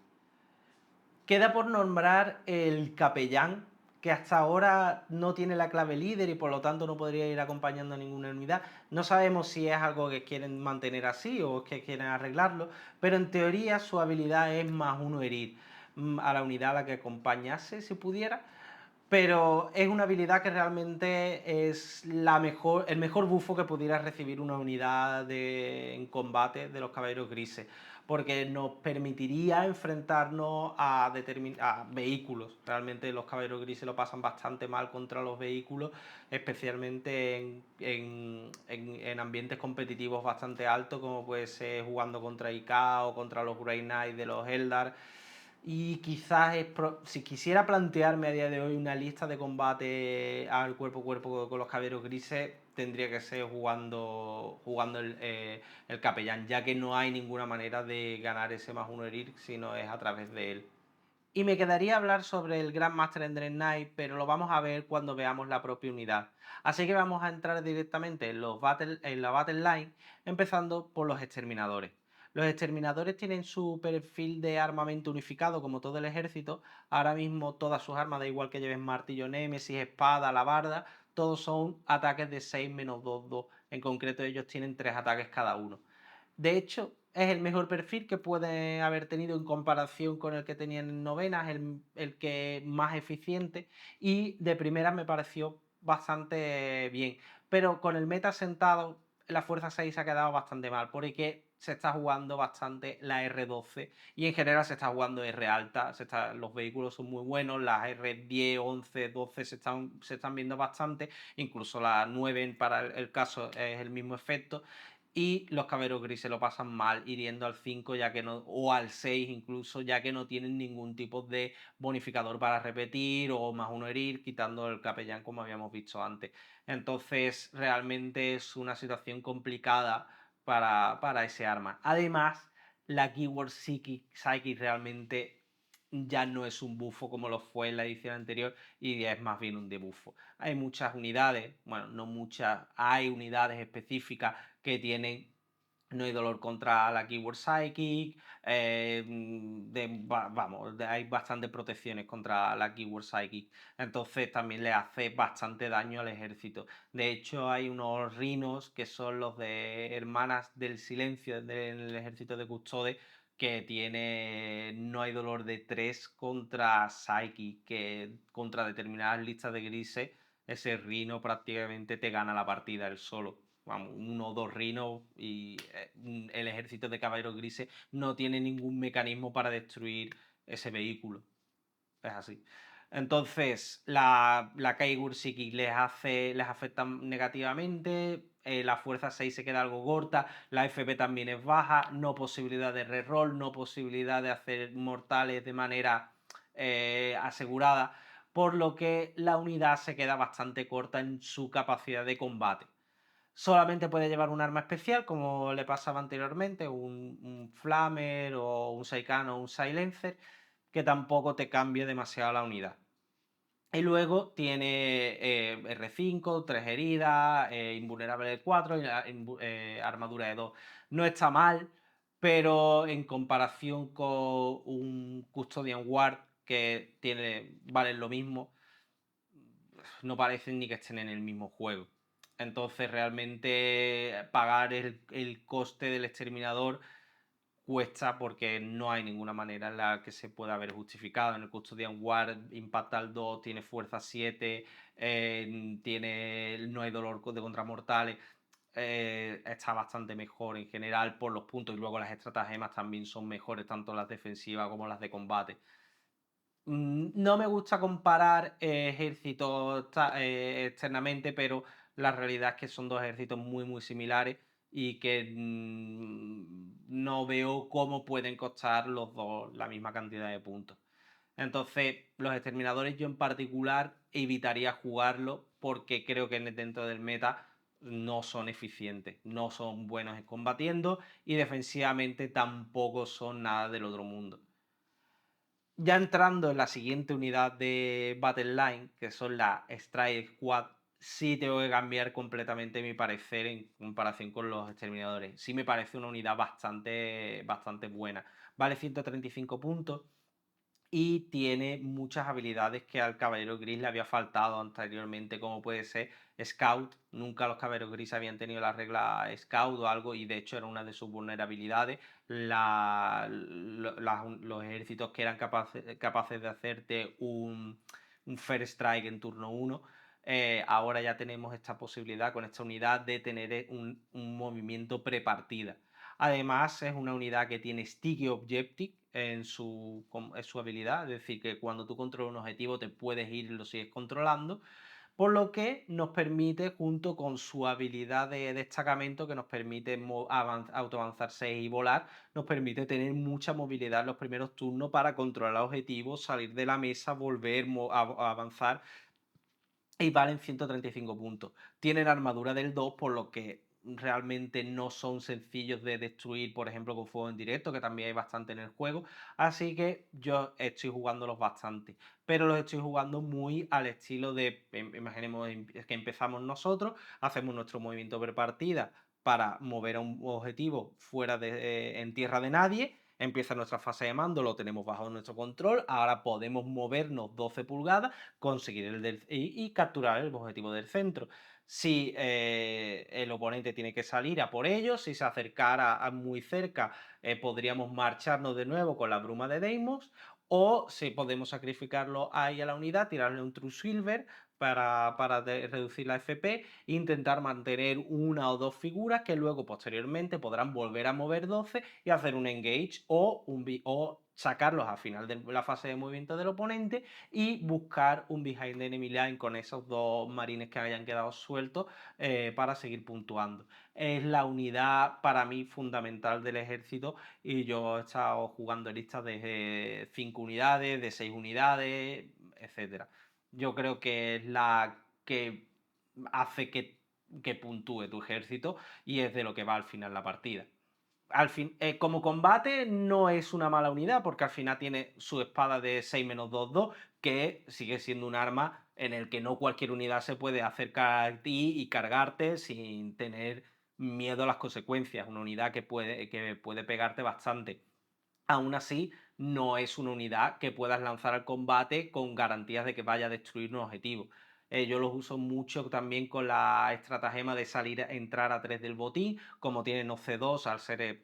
Queda por nombrar el capellán, que hasta ahora no tiene la clave líder y por lo tanto no podría ir acompañando a ninguna unidad. No sabemos si es algo que quieren mantener así o es que quieren arreglarlo, pero en teoría su habilidad es +1 herir a la unidad a la que acompañase, si pudiera. Pero es una habilidad que realmente es el mejor bufo que pudiera recibir una unidad en combate de los caballeros grises, porque nos permitiría enfrentarnos a vehículos. Realmente los caballeros grises lo pasan bastante mal contra los vehículos, especialmente en ambientes competitivos bastante altos, como puede ser jugando contra IK o contra los Grey Knights de los Eldar. Y quizás si quisiera plantearme a día de hoy una lista de combate al cuerpo a cuerpo con los caballeros grises, tendría que ser jugando el capellán, ya que no hay ninguna manera de ganar ese +1 herir si no es a través de él. Y me quedaría hablar sobre el Grandmaster en Dread Knight, pero lo vamos a ver cuando veamos la propia unidad. Así que vamos a entrar directamente en la Battle Line, empezando por los exterminadores. Los exterminadores tienen su perfil de armamento unificado como todo el ejército. Ahora mismo todas sus armas, da igual que lleven martillo Némesis, espada, alabarda, todos son ataques de 6 2, 2. En concreto ellos tienen 3 ataques cada uno. De hecho, es el mejor perfil que puede haber tenido en comparación con el que tenían en novenas, el que más eficiente, y de primera me pareció bastante bien. Pero con el meta sentado, la fuerza 6 se ha quedado bastante mal, porque se está jugando bastante la R12 y en general se está jugando R alta, los vehículos son muy buenos, las R10, 11, 12 se están viendo bastante, incluso la 9 para el caso es el mismo efecto, y los caballeros grises lo pasan mal hiriendo al 5 ya que no, o al 6 incluso, ya que no tienen ningún tipo de bonificador para repetir o +1 herir, quitando el capellán como habíamos visto antes. Entonces realmente es una situación complicada para ese arma. Además, la Keyword Psychic realmente ya no es un bufo como lo fue en la edición anterior y ya es más bien un debuffo. Hay muchas unidades, bueno, no muchas, hay unidades específicas que tienen no hay dolor contra la Keyword Psychic, hay bastantes protecciones contra la Keyword Psychic, entonces también le hace bastante daño al ejército. De hecho, hay unos Rhinos que son los de Hermanas del Silencio del ejército de Custodes, que tiene no hay dolor de 3 contra Psychic, que contra determinadas listas de grises, ese Rhino prácticamente te gana la partida él solo. Vamos, 1 o 2 Rhinos y el ejército de caballeros grises no tiene ningún mecanismo para destruir ese vehículo. Es así. Entonces, la Kaigur Psychic les afecta negativamente, la fuerza 6 se queda algo corta, la FP también es baja, no posibilidad de reroll, no posibilidad de hacer mortales de manera asegurada, por lo que la unidad se queda bastante corta en su capacidad de combate. Solamente puede llevar un arma especial, como le pasaba anteriormente, un Flamer o un Saikano o un Silencer, que tampoco te cambie demasiado la unidad. Y luego tiene R5, 3 heridas, invulnerable de 4, armadura de 2. No está mal, pero en comparación con un Custodian Ward que vale lo mismo, no parecen ni que estén en el mismo juego. Entonces realmente pagar el coste del exterminador cuesta porque no hay ninguna manera en la que se pueda haber justificado. En el Custodian War impacta al 2, tiene fuerza 7, no hay dolor de contra mortales. Está bastante mejor en general por los puntos y luego las estratagemas también son mejores, tanto las defensivas como las de combate. No me gusta comparar ejércitos externamente, pero la realidad es que son dos ejércitos muy similares y que no veo cómo pueden costar los dos la misma cantidad de puntos. Entonces, los exterminadores yo en particular evitaría jugarlo porque creo que dentro del meta no son eficientes, no son buenos combatiendo y defensivamente tampoco son nada del otro mundo. Ya entrando en la siguiente unidad de Battle Line, que son las Strike Squad, sí tengo que cambiar completamente mi parecer en comparación con los exterminadores. Sí me parece una unidad bastante buena. Vale 135 puntos y tiene muchas habilidades que al Caballero Gris le había faltado anteriormente, como puede ser Scout. Nunca los Caballeros Gris habían tenido la regla Scout o algo, y de hecho era una de sus vulnerabilidades. Los ejércitos que eran capaces de hacerte un Fair Strike en turno 1. Ahora ya tenemos esta posibilidad con esta unidad de tener un movimiento prepartida. Además, es una unidad que tiene Sticky Objective en su habilidad, es decir, que cuando tú controlas un objetivo te puedes ir y lo sigues controlando, por lo que nos permite, junto con su habilidad de destacamento, que nos permite autoavanzar 6 y volar, nos permite tener mucha movilidad en los primeros turnos para controlar objetivos, salir de la mesa, volver a avanzar, y valen 135 puntos. Tienen armadura del 2, por lo que realmente no son sencillos de destruir, por ejemplo, con fuego en directo, que también hay bastante en el juego. Así que yo estoy jugándolos bastante, pero los estoy jugando muy al estilo de, imaginemos que empezamos nosotros, hacemos nuestro movimiento prepartida para mover a un objetivo en tierra de nadie. Empieza nuestra fase de mando, lo tenemos bajo nuestro control. Ahora podemos movernos 12 pulgadas, conseguir y capturar el objetivo del centro. Si el oponente tiene que salir a por ellos, si se acercara muy cerca, podríamos marcharnos de nuevo con la bruma de Deimos, o si podemos sacrificarlo ahí a la unidad, tirarle un True Silver para reducir la FP e intentar mantener una o dos figuras que luego posteriormente podrán volver a mover 12 y hacer un engage o sacarlos al final de la fase de movimiento del oponente y buscar un behind enemy line con esos dos marines que hayan quedado sueltos para seguir puntuando. Es la unidad para mí fundamental del ejército y yo he estado jugando listas de 5 unidades, de 6 unidades, etcétera. Yo creo que es la que hace que puntúe tu ejército y es de lo que va al final la partida. Como combate no es una mala unidad porque al final tiene su espada de 6-2-2, que sigue siendo un arma en el que no cualquier unidad se puede acercar a ti y cargarte sin tener miedo a las consecuencias. Una unidad que puede pegarte bastante. Aún así, no es una unidad que puedas lanzar al combate con garantías de que vaya a destruir un objetivo. Yo los uso mucho también con la estratagema de entrar a 3 del botín, como tienen OC2 al ser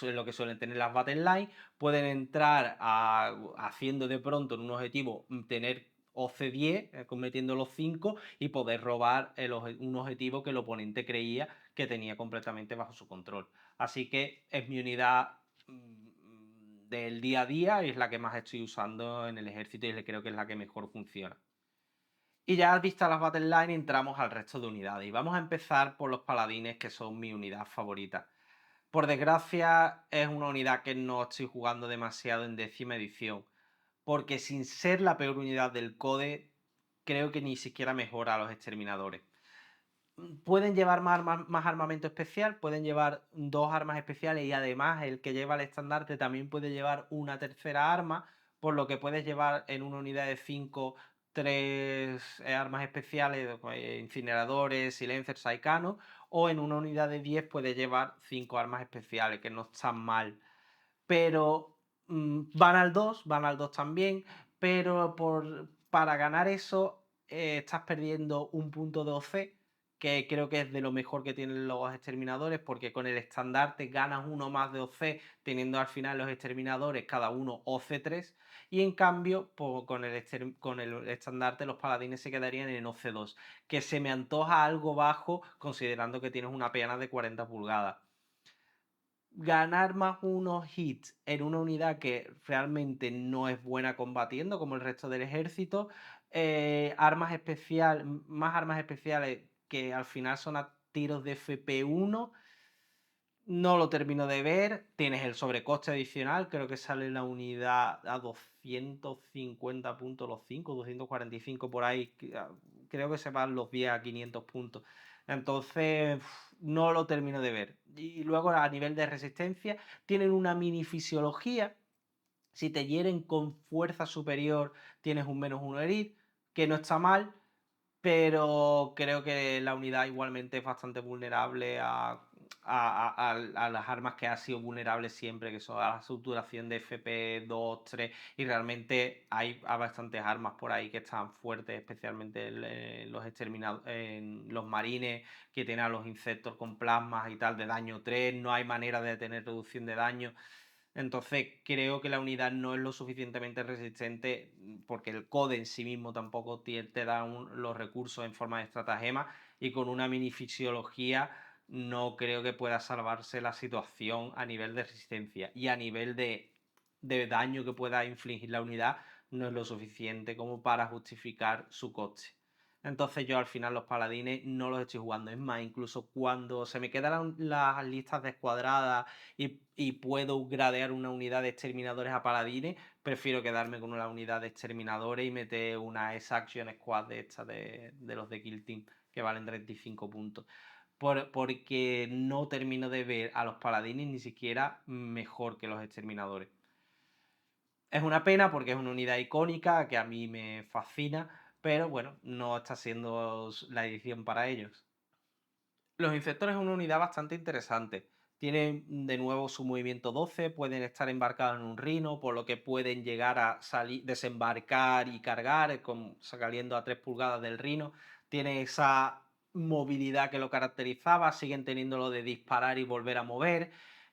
lo que suelen tener las Battle Line, pueden entrar haciendo de pronto en un objetivo tener OC10, cometiendo los 5 y poder robar un objetivo que el oponente creía que tenía completamente bajo su control. Así que es mi unidad del día a día y es la que más estoy usando en el ejército y creo que es la que mejor funciona. Y ya vistas las Battle Line, entramos al resto de unidades. Y vamos a empezar por los paladines, que son mi unidad favorita. Por desgracia, es una unidad que no estoy jugando demasiado en 10ª edición, porque sin ser la peor unidad del CODE, creo que ni siquiera mejora a los exterminadores. Pueden llevar más armamento especial, pueden llevar 2 armas especiales y además el que lleva el estandarte también puede llevar una tercera arma, por lo que puedes llevar en una unidad de 5 3 armas especiales, incineradores, silencers, saicanos, o en una unidad de 10 puedes llevar 5 armas especiales, que no están mal. Pero van al 2 también, pero para ganar eso estás perdiendo un punto de OC, que creo que es de lo mejor que tienen los exterminadores, porque con el estandarte ganas uno más de OC, teniendo al final los exterminadores cada uno OC3, y en cambio con el estandarte los paladines se quedarían en OC2, que se me antoja algo bajo considerando que tienes una peana de 40 pulgadas. Ganar más unos hits en una unidad que realmente no es buena combatiendo, como el resto del ejército. Más armas especiales que al final son a tiros de FP1. No lo termino de ver. Tienes el sobrecoste adicional. Creo que sale la unidad a 250 puntos los 5, 245 por ahí. Creo que se van los 10 a 500 puntos. Entonces, no lo termino de ver. Y luego a nivel de resistencia, tienen una mini fisiología. Si te hieren con fuerza superior, tienes un -1 herir, que no está mal, pero creo que la unidad igualmente es bastante vulnerable a las armas que ha sido vulnerable siempre, que son a la saturación de FP2, 3, y realmente hay bastantes armas por ahí que están fuertes, especialmente en los marines, que tienen a los insectos con plasmas y tal, de daño 3, no hay manera de tener reducción de daño. Entonces creo que la unidad no es lo suficientemente resistente porque el code en sí mismo tampoco te da los recursos en forma de estratagema, y con una mini fisiología no creo que pueda salvarse la situación a nivel de resistencia, y a nivel de daño que pueda infligir la unidad no es lo suficiente como para justificar su coste. Entonces yo al final los paladines no los estoy jugando. Es más, incluso cuando se me quedan las listas descuadradas y puedo gradear una unidad de exterminadores a paladines, prefiero quedarme con una unidad de exterminadores y meter una S-Action Squad de estas de los de Kill Team, que valen 35 puntos. Porque no termino de ver a los paladines ni siquiera mejor que los exterminadores. Es una pena porque es una unidad icónica que a mí me fascina, pero bueno, no está siendo la edición para ellos. Los insectores es una unidad bastante interesante. Tienen de nuevo su movimiento 12, pueden estar embarcados en un rino, por lo que pueden llegar a salir, desembarcar y cargar, saliendo a 3 pulgadas del rino. Tiene esa movilidad que lo caracterizaba, siguen teniendo lo de disparar y volver a mover.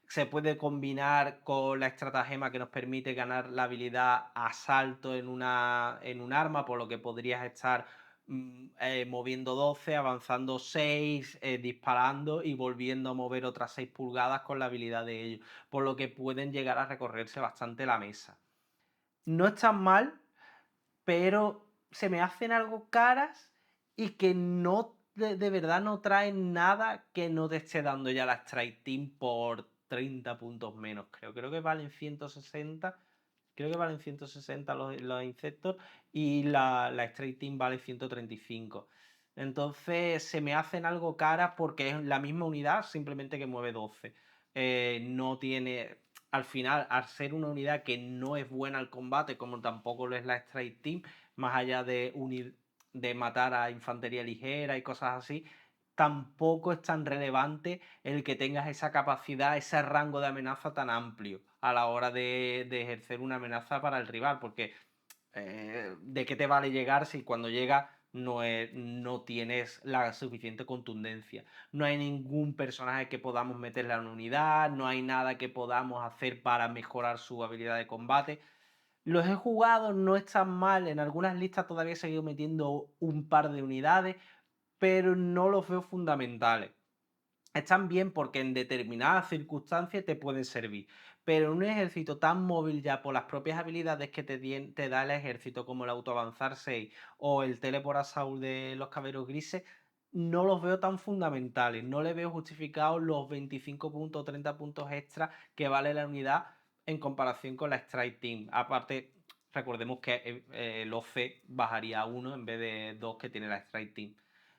Se puede combinar con la estratagema que nos permite ganar la habilidad asalto en un arma, por lo que podrías estar moviendo 12, avanzando 6, disparando y volviendo a mover otras 6 pulgadas con la habilidad de ellos, por lo que pueden llegar a recorrerse bastante la mesa. No están mal, pero se me hacen algo caras y que no de verdad no traen nada que no te esté dando ya la Strike Team por 30 puntos menos, creo que valen 160. Creo que valen 160 los insectos y la Straight Team vale 135. Entonces se me hacen algo caras porque es la misma unidad, simplemente que mueve 12. No tiene, al final, al ser una unidad que no es buena al combate, como tampoco lo es la Straight Team, más allá de matar a infantería ligera y cosas así, tampoco es tan relevante el que tengas esa capacidad, ese rango de amenaza tan amplio a la hora de ejercer una amenaza para el rival, porque ¿de qué te vale llegar si cuando llega no tienes la suficiente contundencia? No hay ningún personaje que podamos meterle a una unidad, no hay nada que podamos hacer para mejorar su habilidad de combate. Los he jugado, no están mal, en algunas listas todavía he seguido metiendo un par de unidades, pero no los veo fundamentales. Están bien porque en determinadas circunstancias te pueden servir, pero en un ejército tan móvil ya por las propias habilidades que te da el ejército, como el autoavanzar 6 o el teleport assault de los caballeros grises, no los veo tan fundamentales, no le veo justificados los 25 puntos o 30 puntos extra que vale la unidad en comparación con la Strike Team. Aparte, recordemos que el OC bajaría a 1 en vez de 2 que tiene la Strike Team.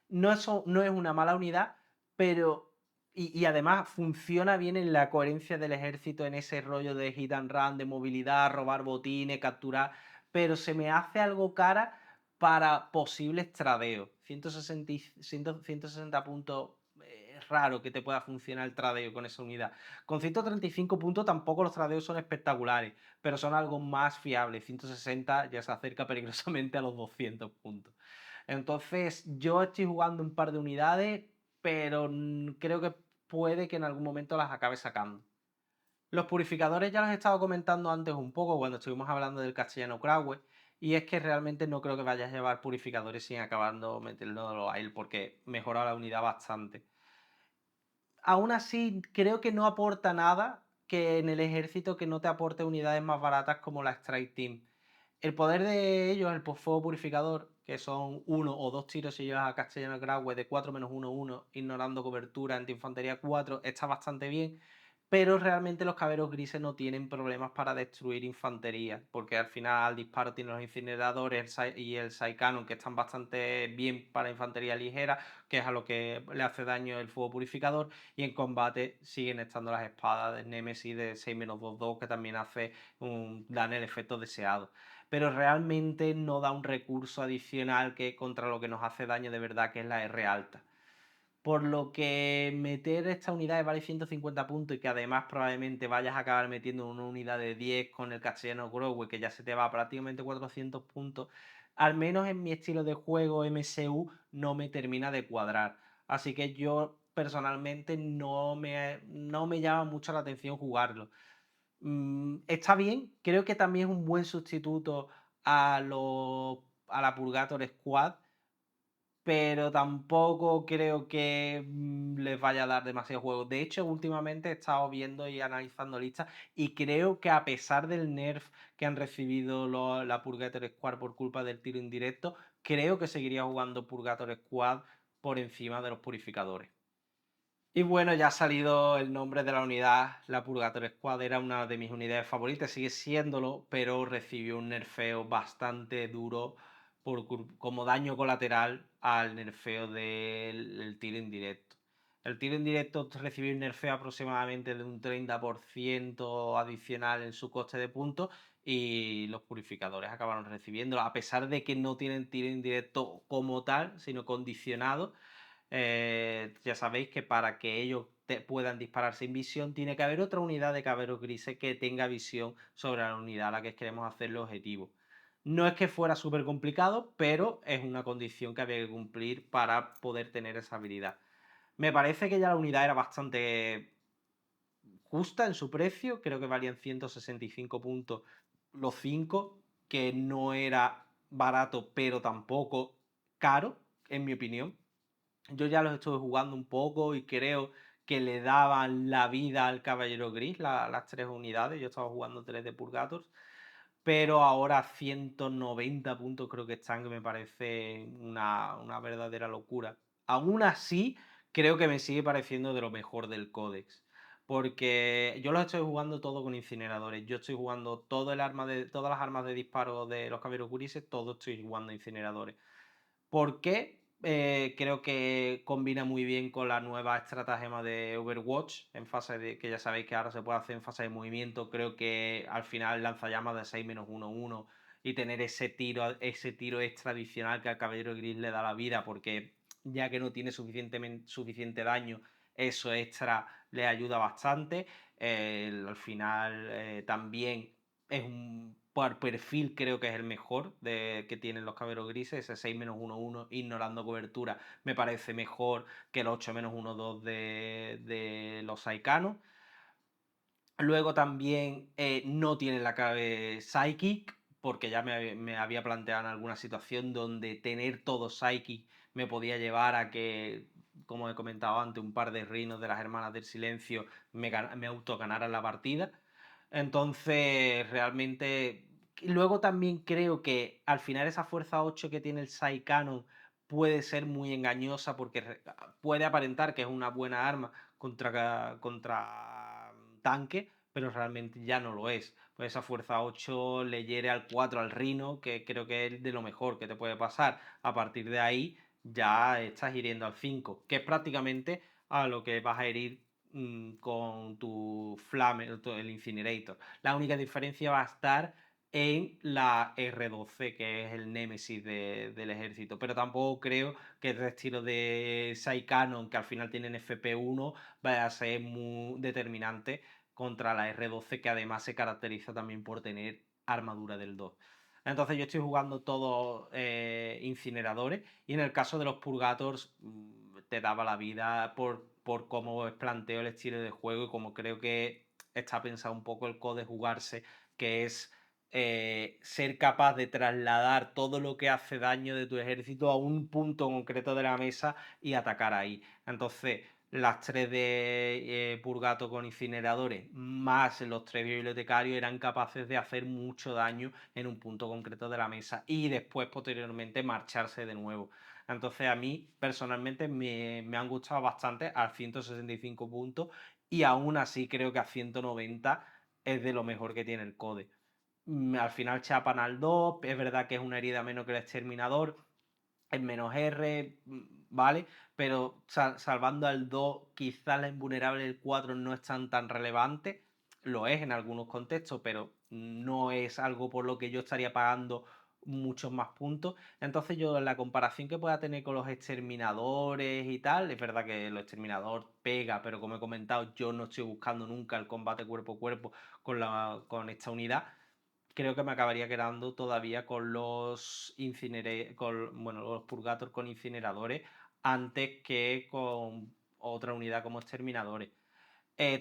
No es una mala unidad, pero y además funciona bien en la coherencia del ejército, en ese rollo de hit and run, de movilidad, robar botines, capturar, pero se me hace algo cara para posibles tradeos. 160 puntos es raro que te pueda funcionar el tradeo con esa unidad. Con 135 puntos tampoco los tradeos son espectaculares, pero son algo más fiables. 160 ya se acerca peligrosamente a los 200 puntos. Entonces yo estoy jugando un par de unidades, pero creo que puede que en algún momento las acabe sacando. Los purificadores ya los he estado comentando antes un poco cuando estuvimos hablando del castellano Kraue, y es que realmente no creo que vayas a llevar purificadores sin acabando metiéndolo a él, porque mejora la unidad bastante. Aún así, creo que no aporta nada que en el ejército que no te aporte unidades más baratas como la Strike Team. El poder de ellos, el fuego purificador, que son 1 o 2 tiros si llevas a Castellano Graue de 4-1-1, ignorando cobertura, anti-infantería 4, está bastante bien, pero realmente los caberos grises no tienen problemas para destruir infantería, porque al final al disparo tienen los incineradores y el Saicanon, que están bastante bien para infantería ligera, que es a lo que le hace daño el fuego purificador, y en combate siguen estando las espadas de Nemesis de 6-2-2, que también dan el efecto deseado. Pero realmente no da un recurso adicional que contra lo que nos hace daño de verdad, que es la R alta. Por lo que meter esta unidad vale 150 puntos y que además probablemente vayas a acabar metiendo una unidad de 10 con el castellano Growe, que ya se te va prácticamente 400 puntos, al menos en mi estilo de juego MSU no me termina de cuadrar. Así que yo personalmente no me llama mucho la atención jugarlo. Está bien, creo que también es un buen sustituto a la Purgator Squad, pero tampoco creo que les vaya a dar demasiado juego. De hecho, últimamente he estado viendo y analizando listas y creo que a pesar del nerf que han recibido la Purgator Squad por culpa del tiro indirecto, creo que seguiría jugando Purgator Squad por encima de los purificadores. Y bueno, ya ha salido el nombre de la unidad. La Purgator Squad era una de mis unidades favoritas, sigue siéndolo, pero recibió un nerfeo bastante duro como daño colateral al nerfeo del tiro indirecto. El tiro indirecto recibió un nerfeo aproximadamente de un 30% adicional en su coste de puntos, y los purificadores acabaron recibiéndolo, a pesar de que no tienen tiro indirecto como tal, sino condicionado. Ya sabéis que para que ellos puedan disparar sin visión, tiene que haber otra unidad de caberos grises que tenga visión sobre la unidad a la que queremos hacer el objetivo. No es que fuera súper complicado, pero es una condición que había que cumplir para poder tener esa habilidad. Me parece que ya la unidad era bastante justa en su precio, creo que valían 165 puntos los 5, que no era barato, pero tampoco caro, en mi opinión. Yo ya los estuve jugando un poco y creo que le daban la vida al Caballero Gris, las 3 unidades. Yo estaba jugando 3 de Purgators, pero ahora 190 puntos creo que están, que me parece una verdadera locura. Aún así, creo que me sigue pareciendo de lo mejor del Codex, porque yo los estoy jugando todo con incineradores. Yo estoy jugando todas las armas de disparo de los Caballeros Grises, todo estoy jugando incineradores. ¿Por qué? Creo que combina muy bien con la nueva estratagema de Overwatch, en fase de que ya sabéis que ahora se puede hacer en fase de movimiento. Creo que al final lanzallamas de 6-1-1 y tener ese tiro extra adicional que al Caballero Gris le da la vida, porque ya que no tiene suficiente daño, eso extra le ayuda bastante. Al final también es por perfil, creo que es el mejor que tienen los caberos grises. Ese 6-1-1 ignorando cobertura me parece mejor que el 8-1-2 de los Saicanos. Luego también no tiene la clave Psychic, porque ya me había planteado en alguna situación donde tener todo Psychic me podía llevar a que, como he comentado antes, un par de reinos de las Hermanas del Silencio me autoganaran la partida. Entonces, realmente. Luego también creo que al final esa fuerza 8 que tiene el Sai Canon puede ser muy engañosa, porque puede aparentar que es una buena arma contra tanque, pero realmente ya no lo es. Pues esa fuerza 8 le hiere al 4 al Rhino, que creo que es de lo mejor que te puede pasar. A partir de ahí ya estás hiriendo al 5, que es prácticamente a lo que vas a herir con tu Flame, el Incinerator. La única diferencia va a estar en la R12, que es el némesis del ejército. Pero tampoco creo que el estilo de Saiyanon, que al final tienen FP1, vaya a ser muy determinante contra la R12, que además se caracteriza también por tener armadura del 2. Entonces yo estoy jugando todos incineradores, y en el caso de los Purgators te daba la vida por cómo os planteo el estilo de juego y como creo que está pensado un poco el COD de jugarse, que es ser capaz de trasladar todo lo que hace daño de tu ejército a un punto concreto de la mesa y atacar ahí. Entonces, las 3 de Purgato con incineradores más los 3 bibliotecarios eran capaces de hacer mucho daño en un punto concreto de la mesa y después posteriormente marcharse de nuevo. Entonces a mí personalmente me han gustado bastante a 165 puntos, y aún así creo que a 190 es de lo mejor que tiene el CODE. Al final chapan al 2, es verdad que es una herida menos que el exterminador, es menos R, ¿vale? Pero salvando al 2, quizás la invulnerable del 4 no es tan relevante, lo es en algunos contextos, pero no es algo por lo que yo estaría pagando muchos más puntos. Entonces yo, en la comparación que pueda tener con los exterminadores y tal, es verdad que el exterminador pega, pero como he comentado, yo no estoy buscando nunca el combate cuerpo a cuerpo con esta unidad. Creo que me acabaría quedando todavía con los bueno, los Purgator con incineradores antes que con otra unidad como exterminadores.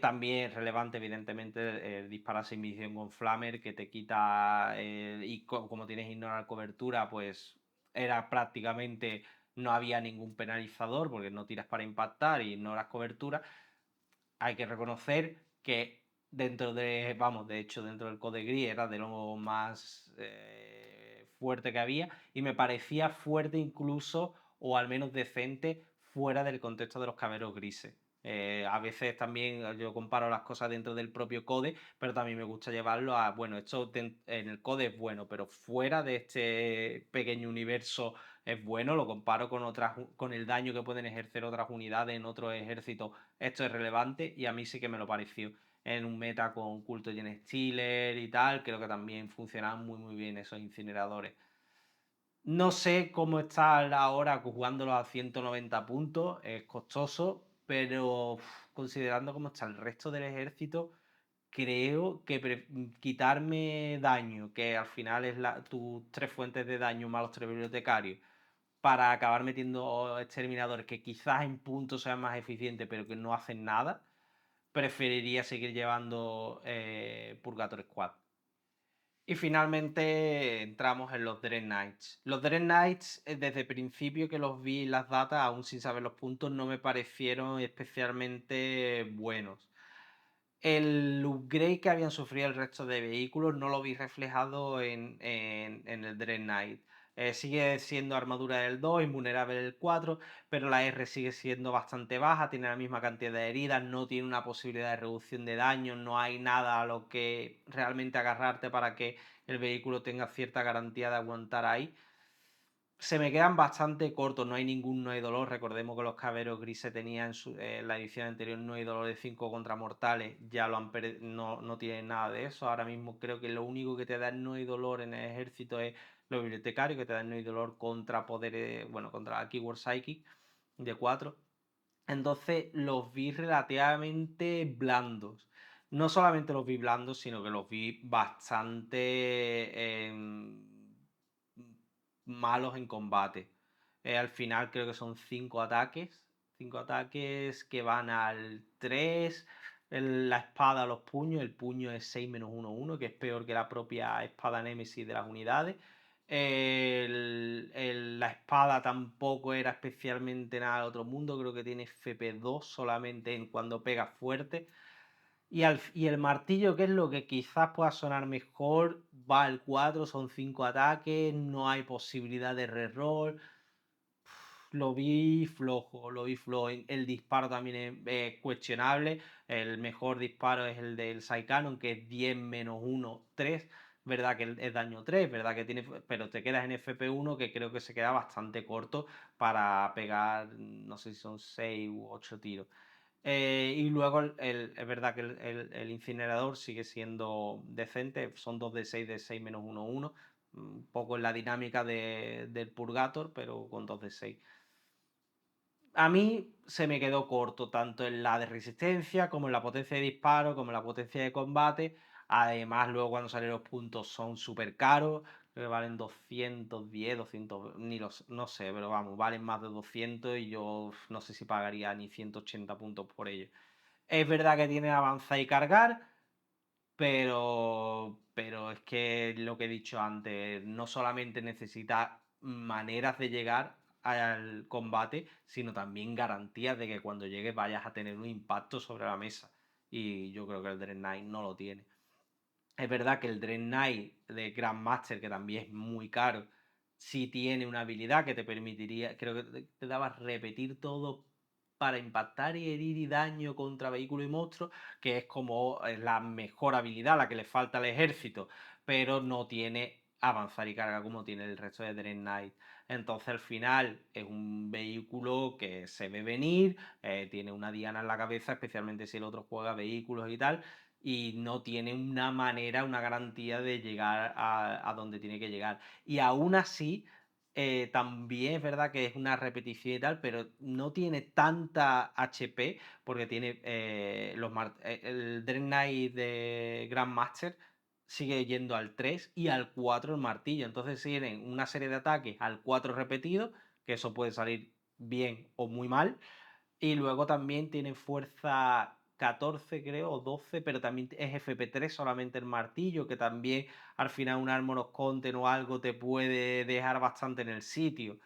También es relevante, evidentemente, disparar sin misión con Flamer, que te quita, y como tienes ignorar cobertura, pues era prácticamente, no había ningún penalizador, porque no tiras para impactar y ignoras cobertura. Hay que reconocer que vamos, de hecho, dentro del Code Gris era de lo más fuerte que había, y me parecía fuerte incluso, o al menos decente, fuera del contexto de los caberos grises. A veces también yo comparo las cosas dentro del propio Code, pero también me gusta llevarlo a, bueno, esto en el Code es bueno, pero fuera de este pequeño universo es bueno, lo comparo con el daño que pueden ejercer otras unidades en otros ejércitos. Esto es relevante y a mí sí que me lo pareció. En un meta con Culto Gen Stealer y tal, creo que también funcionaban muy bien esos incineradores. No sé cómo está ahora jugándolo a 190 puntos, es costoso, pero considerando cómo está el resto del ejército, creo que quitarme daño, que al final es tus 3 fuentes de daño más los 3 bibliotecarios, para acabar metiendo exterminadores que quizás en puntos sean más eficientes, pero que no hacen nada, preferiría seguir llevando Purgator Squad. Y finalmente entramos en los Dread Knights. Los Dread Knights, desde el principio que los vi en las datas, aún sin saber los puntos, no me parecieron especialmente buenos. El upgrade que habían sufrido el resto de vehículos no lo vi reflejado en el Dread Knight. Sigue siendo armadura del 2, invulnerable del 4, pero la R sigue siendo bastante baja, tiene la misma cantidad de heridas, no tiene una posibilidad de reducción de daño, no hay nada a lo que realmente agarrarte para que el vehículo tenga cierta garantía de aguantar ahí. Se me quedan bastante cortos, no hay ningún No hay dolor. Recordemos que los caberos grises tenían en la edición anterior No hay dolor de 5 contra mortales, ya no tienen nada de eso. Ahora mismo creo que lo único que te da No hay dolor en el ejército es los bibliotecarios, que te dan No hay dolor contra poderes, bueno, contra la Keyword Psychic de 4. Entonces los vi relativamente blandos. No solamente los vi blandos, sino que los vi bastante malos en combate. Al final creo que son 5 ataques. 5 ataques que van al 3. La espada a los puños. El puño es 6-1-1, que es peor que la propia espada Némesis de las unidades. La espada tampoco era especialmente nada de otro mundo. Creo que tiene FP2 solamente en cuando pega fuerte. Y el martillo, que es lo que quizás pueda sonar mejor, va al 4, son 5 ataques, no hay posibilidad de reroll. Lo vi flojo, lo vi flojo. El disparo también es cuestionable. El mejor disparo es el del Saiyanon, que es 10-1, 3. Verdad que es daño 3, verdad que tiene, pero te quedas en FP1, que creo que se queda bastante corto para pegar, no sé si son 6 u 8 tiros. Y luego es verdad que el incinerador sigue siendo decente, son 2 de 6 de 6 menos 1, 1. Un poco en la dinámica del Purgator, pero con 2 de 6. A mí se me quedó corto tanto en la de resistencia como en la potencia de disparo, como en la potencia de combate. Además, luego cuando salen los puntos son súper caros, creo que valen 210, 200, no sé, pero vamos, valen más de 200 y yo no sé si pagaría ni 180 puntos por ello. Es verdad que tiene avanzar y cargar, pero es que lo que he dicho antes, no solamente necesita maneras de llegar al combate, sino también garantías de que cuando llegues vayas a tener un impacto sobre la mesa. Y yo creo que el Dread Knight no lo tiene. Es verdad que el Dread Knight de Grandmaster, que también es muy caro, sí tiene una habilidad que te permitiría, creo que te daba repetir todo para impactar y herir y daño contra vehículos y monstruos, que es como la mejor habilidad, la que le falta al ejército, pero no tiene avanzar y carga como tiene el resto de Dread Knight. Entonces al final es un vehículo que se ve venir, tiene una diana en la cabeza, especialmente si el otro juega vehículos y tal, y no tiene una manera, una garantía de llegar a donde tiene que llegar. Y aún así, también es verdad que es una repetición y tal, pero no tiene tanta HP porque tiene el Dread Knight de Grandmaster sigue yendo al 3 y al 4 el martillo. Entonces tienen una serie de ataques al 4 repetidos, que eso puede salir bien o muy mal, y luego también tiene fuerza 14, creo, o 12, pero también es FP3 solamente el martillo, que también al final un Armor of Content o algo te puede dejar bastante en el sitio.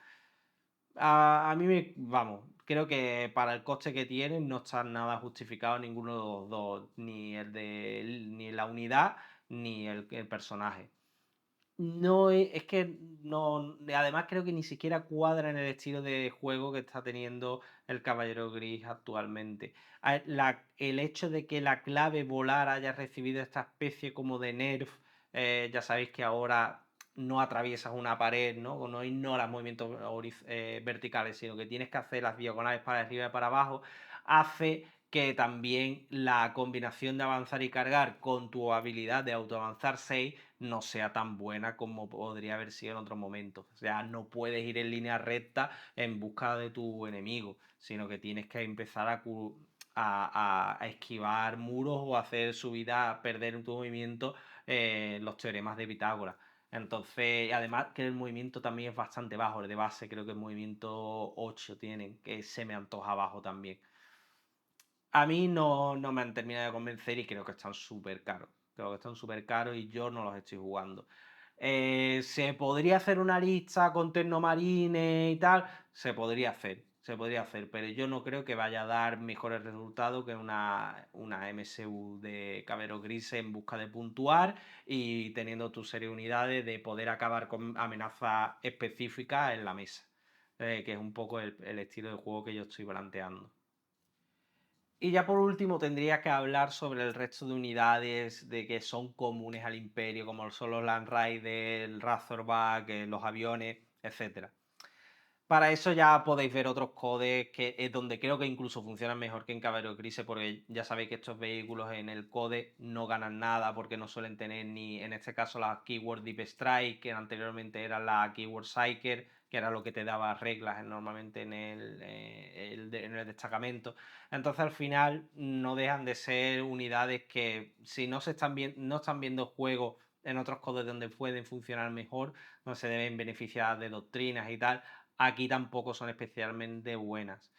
A mí vamos, creo que para el coste que tiene no está nada justificado ninguno de los dos, ni la unidad ni el personaje. No, es que no. Además, creo que ni siquiera cuadra en el estilo de juego que está teniendo el Caballero Gris actualmente. El hecho de que la clave volar haya recibido esta especie como de nerf, ya sabéis que ahora no atraviesas una pared, ¿no? No ignoras movimientos verticales, sino que tienes que hacer las diagonales para arriba y para abajo, hace que también la combinación de avanzar y cargar con tu habilidad de autoavanzar 6 no sea tan buena como podría haber sido en otros momentos. O sea, no puedes ir en línea recta en busca de tu enemigo, sino que tienes que empezar a esquivar muros o hacer subida, perder tu movimiento, los teoremas de Pitágoras. Entonces, además que el movimiento también es bastante bajo, el de base creo que el movimiento 8 tienen, que se me antoja bajo también. A mí no me han terminado de convencer y creo que están súper caros. Creo que están súper caros y yo no los estoy jugando. ¿Se podría hacer una lista con Tecnomarine y tal? Se podría hacer, pero yo no creo que vaya a dar mejores resultados que una MSU de Cabero Gris en busca de puntuar y teniendo tu serie de unidades de poder acabar con amenazas específicas en la mesa, que es un poco el estilo de juego que yo estoy planteando. Y ya por último tendría que hablar sobre el resto de unidades de que son comunes al Imperio, como son los Land Raiders, el Razorback, los aviones, etcétera. Para eso ya podéis ver otros codes que es donde creo que incluso funcionan mejor que en Caballeros Grises, porque ya sabéis que estos vehículos en el code no ganan nada porque no suelen tener ni, en este caso, la Keyword Deep Strike, que anteriormente era la Keyword Psyker, que era lo que te daba reglas normalmente en el destacamento. Entonces al final no dejan de ser unidades que si no no están viendo juegos en otros codes donde pueden funcionar mejor, no se deben beneficiar de doctrinas y tal, aquí tampoco son especialmente buenas.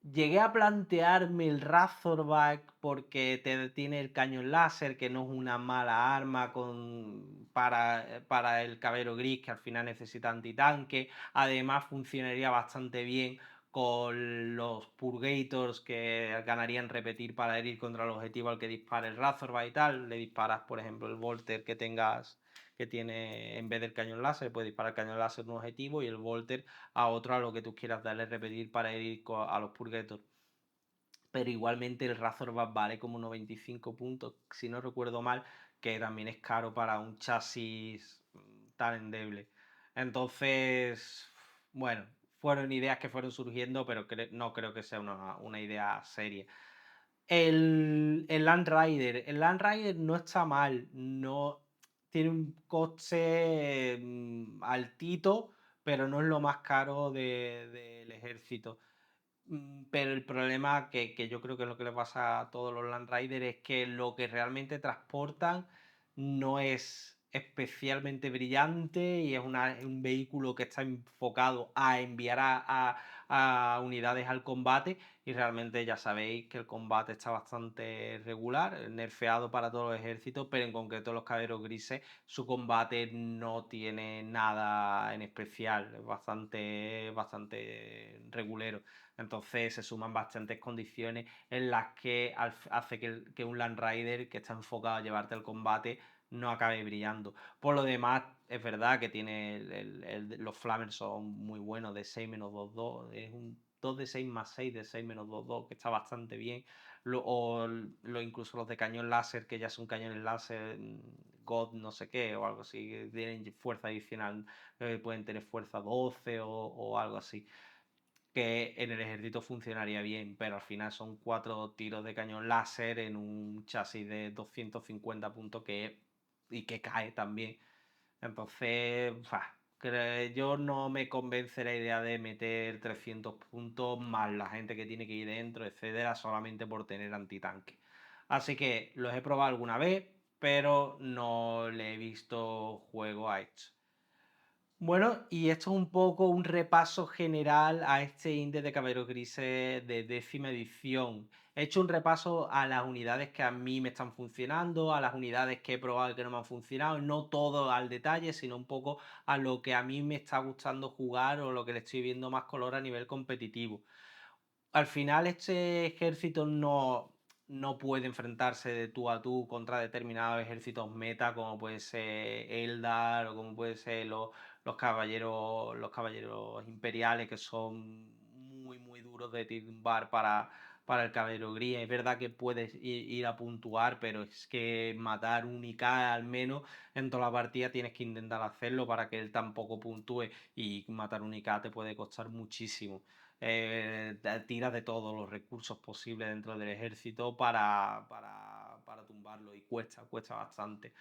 Llegué a plantearme el Razorback porque tiene el cañón láser, que no es una mala arma para el Caballero Gris, que al final necesita antitanque. Además, funcionaría bastante bien con los Purgators, que ganarían repetir para herir contra el objetivo al que dispare el Razorback y tal. Le disparas, por ejemplo, el Volter que tiene en vez del cañón láser, puede disparar el cañón láser a un objetivo y el Volter a otro a lo que tú quieras darle repetir para ir a los Purgators. Pero igualmente el Razorback vale como 95 puntos, si no recuerdo mal, que también es caro para un chasis tan endeble. Entonces, bueno, fueron ideas que fueron surgiendo, pero no creo que sea una idea seria. El Land Rider. El Land Rider no está mal, no tiene un coste altito, pero no es lo más caro del ejército. Pero el problema que yo creo que es lo que le pasa a todos los Land Rider es que lo que realmente transportan no es especialmente brillante y es un vehículo que está enfocado a enviar a unidades al combate y realmente ya sabéis que el combate está bastante regular, nerfeado para todos los ejércitos, pero en concreto los caballeros grises, su combate no tiene nada en especial, es bastante regulero. Entonces se suman bastantes condiciones en las que hace que un Land Rider que está enfocado a llevarte al combate no acabe brillando. Por lo demás, es verdad que tiene los flammers son muy buenos, de 6 menos 2-2, es un 2 de 6 más 6 de 6 menos 2-2, que está bastante bien. Incluso los de cañón láser, que ya son cañones láser, God no sé qué, o algo así, que tienen fuerza adicional, pueden tener fuerza 12 o algo así que en el ejército funcionaría bien, pero al final son 4 tiros de cañón láser en un chasis de 250 puntos y que cae también. Entonces, yo no me convence la idea de meter 300 puntos más la gente que tiene que ir dentro, etcétera, solamente por tener antitanque. Así que los he probado alguna vez, pero no le he visto juego a esto. Bueno, y esto es un poco un repaso general a este índice de Caballeros Grises de 10ª edición. He hecho un repaso a las unidades que a mí me están funcionando, a las unidades que he probado y que no me han funcionado, no todo al detalle, sino un poco a lo que a mí me está gustando jugar o lo que le estoy viendo más color a nivel competitivo. Al final este ejército no puede enfrentarse de tú a tú contra determinados ejércitos meta, como puede ser Eldar o como puede ser los caballeros imperiales, que son muy duros de tumbar para el caballero gris. Es verdad que puedes ir a puntuar, pero es que matar un IK al menos en toda la partida tienes que intentar hacerlo para que él tampoco puntúe, y matar un IK te puede costar muchísimo. Tiras de todos los recursos posibles dentro del ejército para tumbarlo, y cuesta bastante.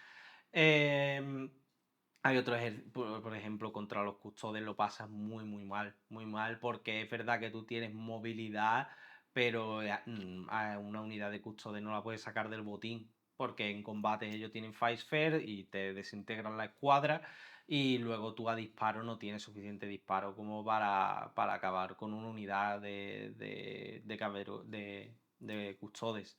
Hay otros, por ejemplo, contra los custodes lo pasas muy mal, porque es verdad que tú tienes movilidad, pero a una unidad de custodes no la puedes sacar del botín, porque en combate ellos tienen Fight Fair y te desintegran la escuadra, y luego tú a disparo no tienes suficiente disparo como para acabar con una unidad de custodes.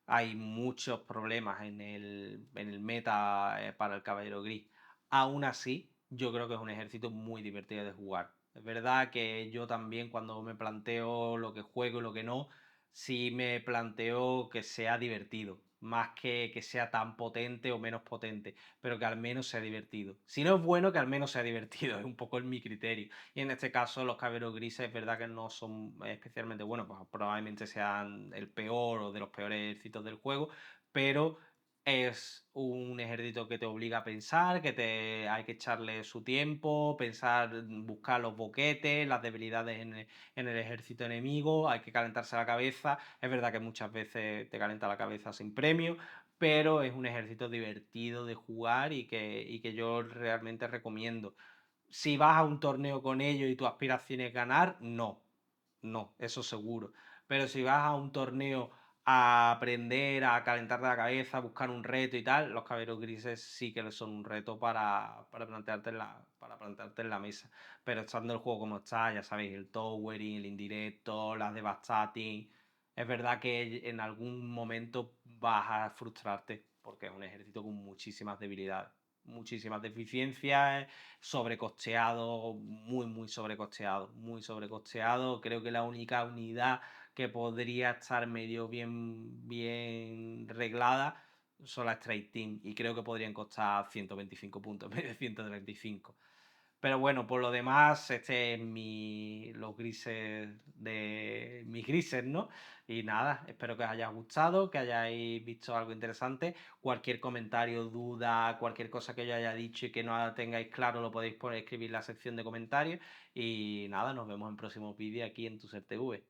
Hay muchos problemas en el meta para el caballero gris. Aún así, yo creo que es un ejército muy divertido de jugar. Es verdad que yo también, cuando me planteo lo que juego y lo que no, sí me planteo que sea divertido, más que sea tan potente o menos potente, pero que al menos sea divertido. Si no es bueno, que al menos sea divertido, es un poco mi criterio. Y en este caso, los caballeros grises es verdad que no son especialmente buenos, pues probablemente sean el peor o de los peores ejércitos del juego, pero es un ejército que te obliga a pensar, hay que echarle su tiempo, pensar, buscar los boquetes, las debilidades en el ejército enemigo, hay que calentarse la cabeza. Es verdad que muchas veces te calienta la cabeza sin premio, pero es un ejército divertido de jugar y que yo realmente recomiendo. Si vas a un torneo con ellos y tu aspiración es ganar, no, eso seguro. Pero si vas a un torneo a aprender, a calentarte la cabeza, a buscar un reto y tal, los caballeros grises sí que son un reto para plantearte en la mesa. Pero estando el juego como está, ya sabéis, el towering, el indirecto, las devastating, es verdad que en algún momento vas a frustrarte, porque es un ejército con muchísimas debilidades, muchísimas deficiencias, sobrecosteado, muy sobrecosteado. Creo que la única unidad que podría estar medio bien reglada son las Strike Team, y creo que podrían costar 125 puntos en vez de 135. Pero bueno, por lo demás, este es los grises de mis grises, ¿no? Y nada, espero que os haya gustado, que hayáis visto algo interesante. Cualquier comentario, duda, cualquier cosa que yo haya dicho y que no tengáis claro, lo podéis poner, escribir en la sección de comentarios. Y nada, nos vemos en próximos vídeos aquí en tu TV.